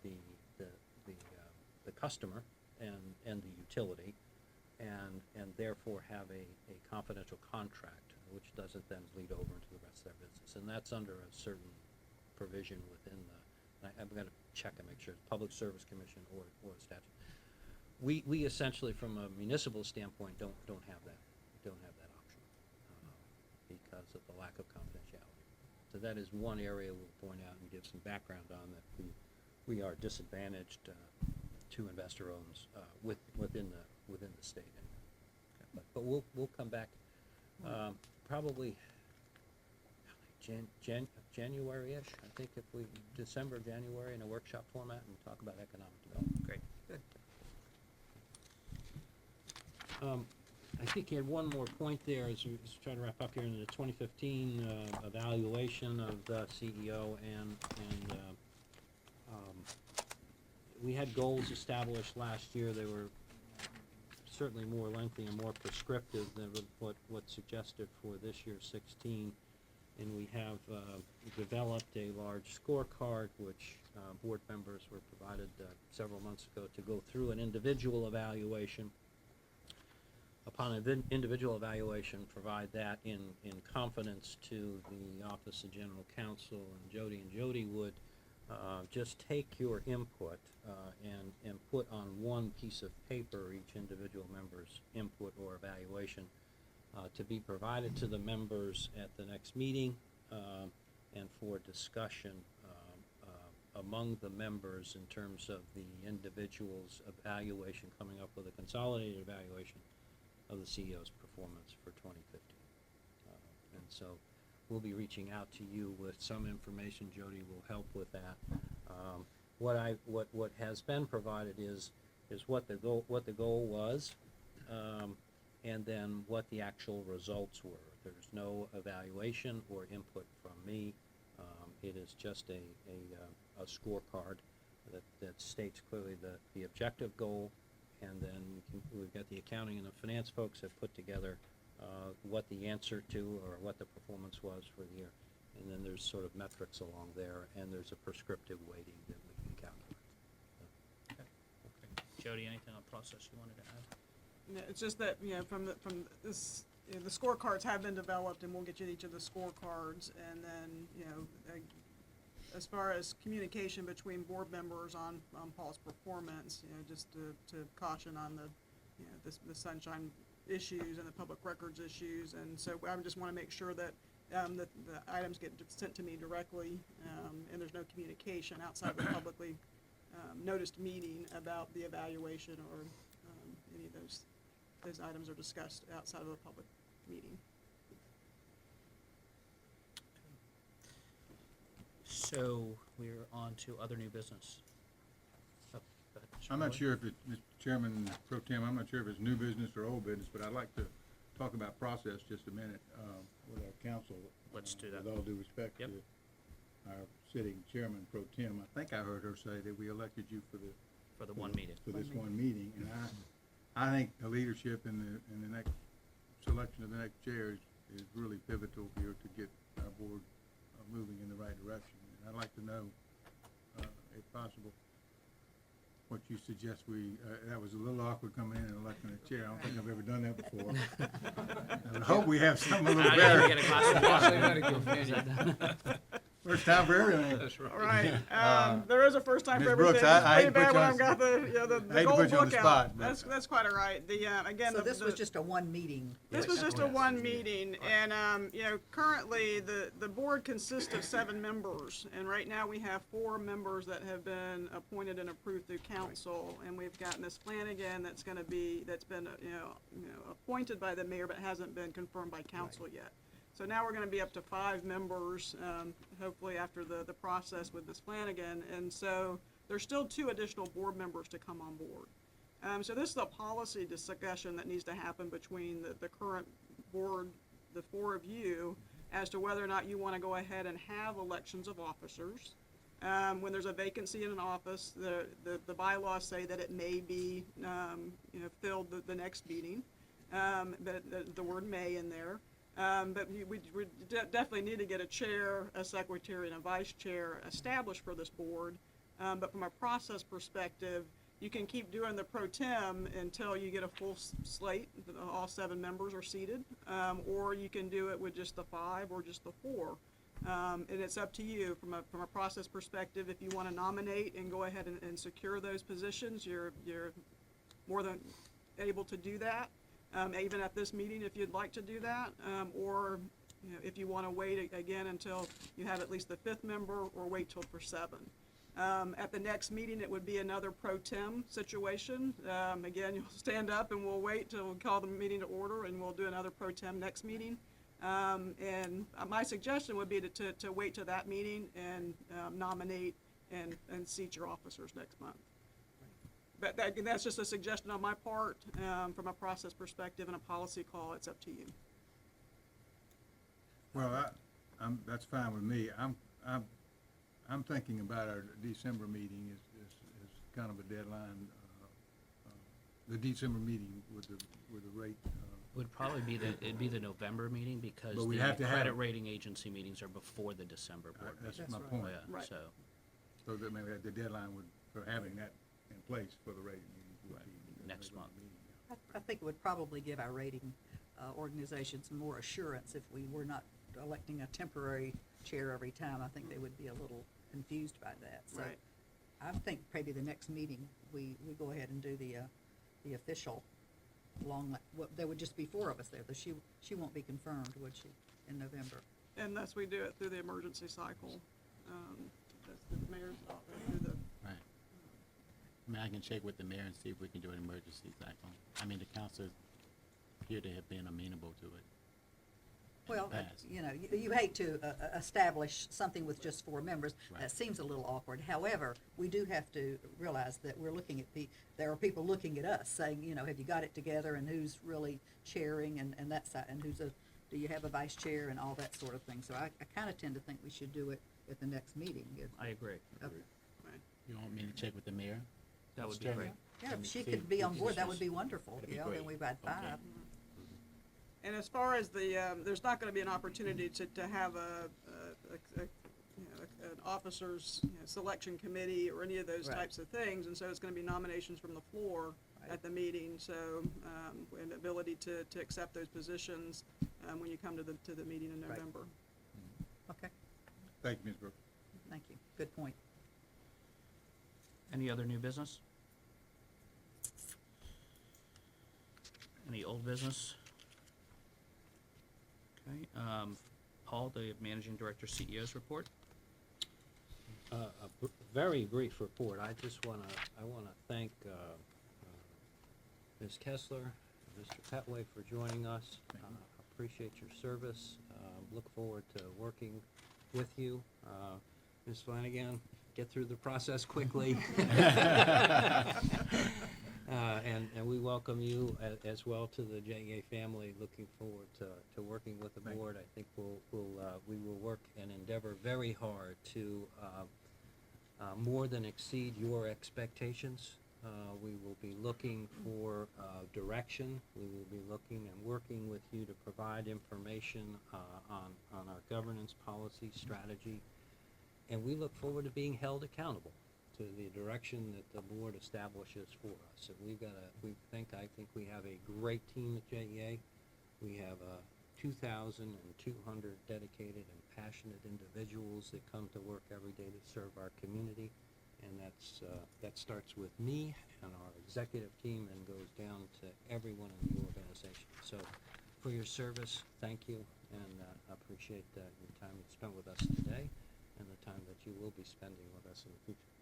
the customer and the utility, and therefore have a confidential contract, which doesn't then bleed over into the rest of their business. And that's under a certain provision within I'm going to check and make sure it's Public Service Commission or a statute. We essentially, from a municipal standpoint, don't have that option because of the lack of confidentiality. So that is one area we'll point out and give some background on, that we are disadvantaged to investor-owns within the state. Okay. But we'll come back probably January-ish. I think if we December, January in a workshop format and talk about economic development. Great. Good. I think you had one more point there as we try to wrap up here in the 2015 evaluation of the CEO, and we had goals established last year. They were certainly more lengthy and more prescriptive than what's suggested for this year's 16. And we have developed a large scorecard, which board members were provided several months ago to go through an individual evaluation. Upon an individual evaluation, provide that in confidence to the Office of General Counsel, and Jody would just take your input and put on one piece of paper each individual member's input or evaluation to be provided to the members at the next meeting and for discussion among the members in terms of the individual's evaluation, coming up with a consolidated evaluation of the CEO's performance for 2015. And so we'll be reaching out to you with some information. Jody will help with that. What has been provided is what the goal was, and then what the actual results were. There's no evaluation or input from me. It is just a scorecard that states clearly the objective goal and then we've got the accounting and the finance folks have put together what the answer to or what the performance was for the year. And then there's sort of metrics along there, and there's a prescriptive weighting that we can calculate. Okay. Jody, anything on process you wanted to add? Yeah, it's just that, from this, the scorecards have been developed, and we'll get you each of the scorecards, and then, as far as communication between board members on Paul's performance, just to caution on the sunshine issues and the public records issues, and so I just want to make sure that the items get sent to me directly, and there's no communication outside of the publicly noticed meeting about the evaluation or any of those items are discussed outside of a public meeting. So we're on to other new business. Oh, go ahead, Mr. I'm not Boyd. sure if it's, Mr. Chairman Pro Tem, I'm not sure if it's new business or old business, but I'd like to talk about process just a minute, with our council. Let's do that. With all due respect Yep. to our sitting Chairman Pro Tem. I think I heard her say that we elected you for For the one meeting. for this one meeting, and I think the leadership in the next selection of the next chair is really pivotal here to get our board moving in the right direction. And I'd like to know, if possible, what you suggest that was a little awkward coming in and electing a chair. I don't think I've ever done that before. I would hope we have something a little Now you better. get a glass of water. First time for everything. That's right. All right, there is a first time Ms. for everything. Brooks, It's I hate pretty to put bad you when on I've got the I hate the to gold put you on book the out. spot, but- That's quite all right. Again, So this was just a one meeting. This was just a one meeting, and, currently, the board consists of 7 members, and right now we have 4 members that have been appointed and approved through council, and we've got Ms. Flanagan that's been, appointed by the mayor but hasn't been confirmed by council yet. So now we're gonna be up to 5 members, hopefully after the process with Ms. Flanagan, and so there's still 2 additional board members to come on board. So this is a policy discussion that needs to happen between the current board, the 4 of you, as to whether or not you want to go ahead and have elections of officers. When there's a vacancy in an office, the bylaws say that it may be, filled the next meeting, but the word may in there. But we definitely need to get a chair, a secretary, and a vice chair established for this board. But from a process perspective, you can keep doing the pro tem until you get a full slate, all 7 members are seated, or you can do it with just the 5 or just the 4. And it's up to you from a process perspective. If you want to nominate and go ahead and secure those positions, you're more than able to do that. Even at this meeting, if you'd like to do that, or if you want to wait again until you have at least the 5th member, or wait till for 7. At the next meeting, it would be another pro tem situation. Again, you'll stand up and we'll wait till we call the meeting to order, and we'll do another pro tem next meeting. And my suggestion would be to wait till that meeting and nominate and seat your officers next month. But that's just a suggestion on my part. From a process perspective and a policy call, it's up to you. Well, that's fine with me. I'm thinking about our December meeting is kind of a deadline. The December meeting with the rate. Would probably be it'd be the November meeting, because But we the have to have- credit rating agency meetings are before the December board That's meeting. my right. point. Yeah, Right. so, So that maybe the deadline for having that in place for the rating meetings would Right, be. the next November month. meeting. I think it would probably give our rating organizations more assurance if we were not electing a temporary chair every time. I think they would be a little confused by that. So Right. I think maybe the next meeting, we go ahead and do the official there would just be 4 of us there. She won't be confirmed, would she, in November? Unless we do it through the emergency cycle. That's the mayor's office, through the Right. I mean, I can check with the mayor and see if we can do an emergency cycle. I mean, the council appear to have been amenable to it. Well, past. you hate to establish something with just 4 members. Right. That seems a little awkward. However, we do have to realize that we're looking at there are people looking at us saying, have you got it together, and who's really chairing, and that side, and do you have a vice chair, and all that sort of thing. So I kind of tend to think we should do it at the next meeting. I agree. Okay. right. You want me to check with the mayor? That would Mr. be Chairman? great. Yeah, if she See, could be on board, that would this be wonderful, that'd be you know, then great. we've had Okay. 5. And as far as the, there's not gonna be an opportunity to have an officers, selection committee or any of those Right. types of things, and so it's gonna be nominations from the floor Right. at the meeting, so, and ability to accept those positions, when you come to the meeting in Right. November. Okay, Thank you, Ms. Brooks. thank you. Good point. Any other new business? Any old business? Okay, Paul, the Managing Director CEO's report? Very brief report. I wanna thank, Ms. Kessler, and Mr. Petway for joining us. Appreciate your service. Look forward to working with you. Ms. Flanagan, get through the process quickly. And we welcome you as well to the JEA family. Looking forward to working with the Thank you. board. I think we will work and endeavor very hard to more than exceed your expectations. We will be looking for direction. We will be looking and working with you to provide information on our governance policy strategy. And we look forward to being held accountable to the direction that the board establishes for us. And I think we have a great team at JEA. We have 2,200 dedicated and passionate individuals that come to work every day to serve our community. And that starts with me and our executive team and goes down to everyone in the organization. So for your service, thank you, and I appreciate your time you spent with us today and the time that you will be spending with us in the future.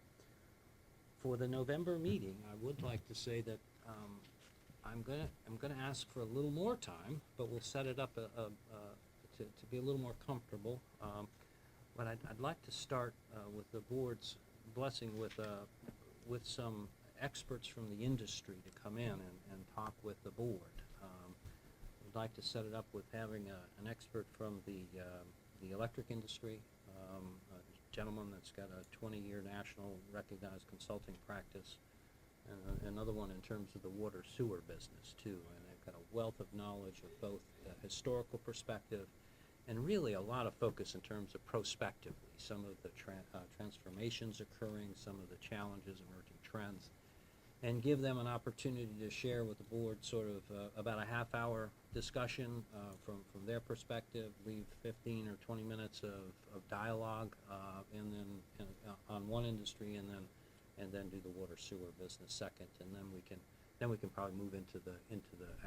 For the November meeting, I would like to say that I'm gonna ask for a little more time, but we'll set it up to be a little more comfortable. But I'd like to start with the board's blessing with some experts from the industry to come in and talk with the board. I'd like to set it up with having an expert from the electric industry, a gentleman that's got a 20-year national recognized consulting practice, and another one in terms of the water sewer business too. And they've got a wealth of knowledge of both the historical perspective and really a lot of focus in terms of prospectively, some of the transformations occurring, some of the challenges, emerging trends, and give them an opportunity to share with the board sort of about a half-hour discussion from their perspective, leave 15 or 20 minutes of dialogue, and then on one industry, and then do the water sewer business second, and then we can probably move into the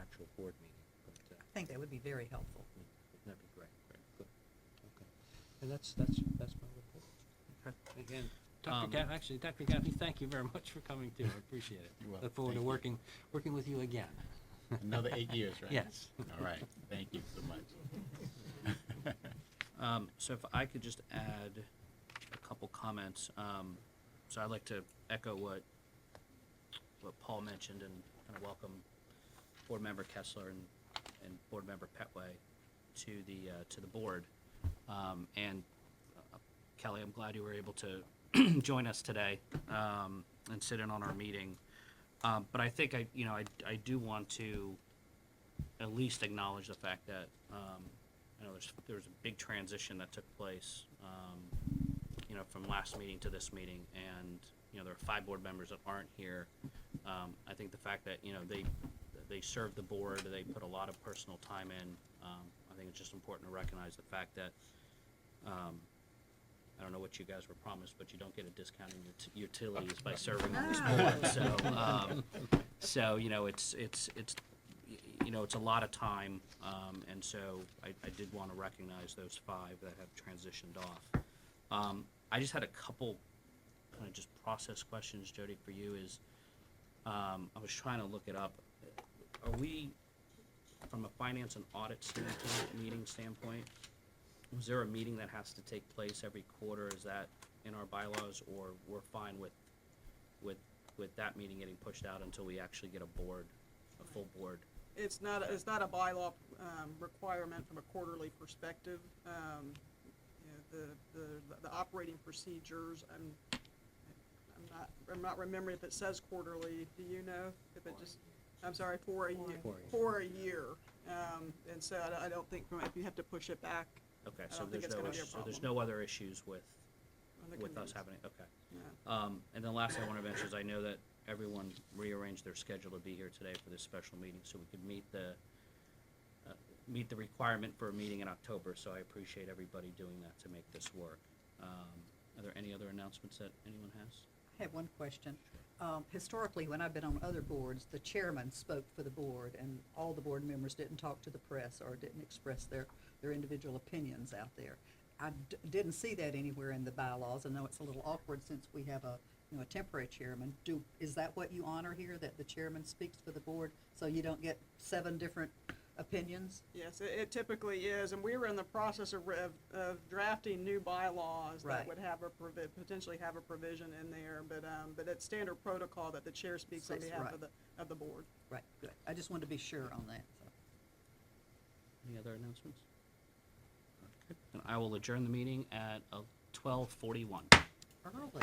actual board meeting. But I think that would be very helpful. that'd be great. Good. Okay. And that's my report. Okay. Again, Dr. Gaffney, thank you very much for coming too. I appreciate it. You're welcome. Look forward to Thank you. working with you again. Another 8 years, right? Yes. All right, thank you so much. So if I could just add a couple comments. So I'd like to echo what Paul mentioned and kind of welcome Board Member Kessler and Board Member Petway to the board. And Kelly, I'm glad you were able to join us today and sit in on our meeting. But I think I do want to at least acknowledge the fact that I know there was a big transition that took place, from last meeting to this meeting, and there are 5 board members that aren't here. I think the fact that they serve the board, they put a lot of personal time in. I think it's just important to recognize the fact that I don't know what you guys were promised, but you don't get a discount in your utilities by serving on this board. So it's a lot of time, and so I did want to recognize those 5 that have transitioned off. I just had a couple kind of just process questions, Jody, for you. I was trying to look it up. Are we, from a finance and audit meeting standpoint, was there a meeting that has to take place every quarter? Is that in our bylaws, or we're fine with that meeting getting pushed out until we actually get a full board? It's not a bylaw requirement from a quarterly perspective. The operating procedures, I'm I'm not remembering if it says quarterly. Do you know if it just, I'm sorry, for a year? 4 years. For a year. And so I don't think, if you have to push it back, Okay, I so don't think there's it's no, gonna be a so there's problem. no other issues with on the us convenience. having it, okay. Yeah. And then last thing I want to mention is I know that everyone rearranged their schedule to be here today for this special meeting, so we could meet the requirement for a meeting in October, so I appreciate everybody doing that to make this work. Are there any other announcements that anyone has? I have one question. Historically, when I've been on other boards, the chairman spoke for the board, and all the board members didn't talk to the press or didn't express their individual opinions out there. I didn't see that anywhere in the bylaws. I know it's a little awkward since we have a temporary chairman. Is that what you honor here, that the chairman speaks for the board, so you don't get 7 different opinions? Yes, it typically is, and we were in the process of drafting new bylaws that Right. would have potentially have a provision in there, but it's standard protocol that the chair speaks on Says behalf right. of the board. Right, good. I just wanted to be sure on that, so. Any other announcements? Okay, then I will adjourn the meeting at 12:41. Early.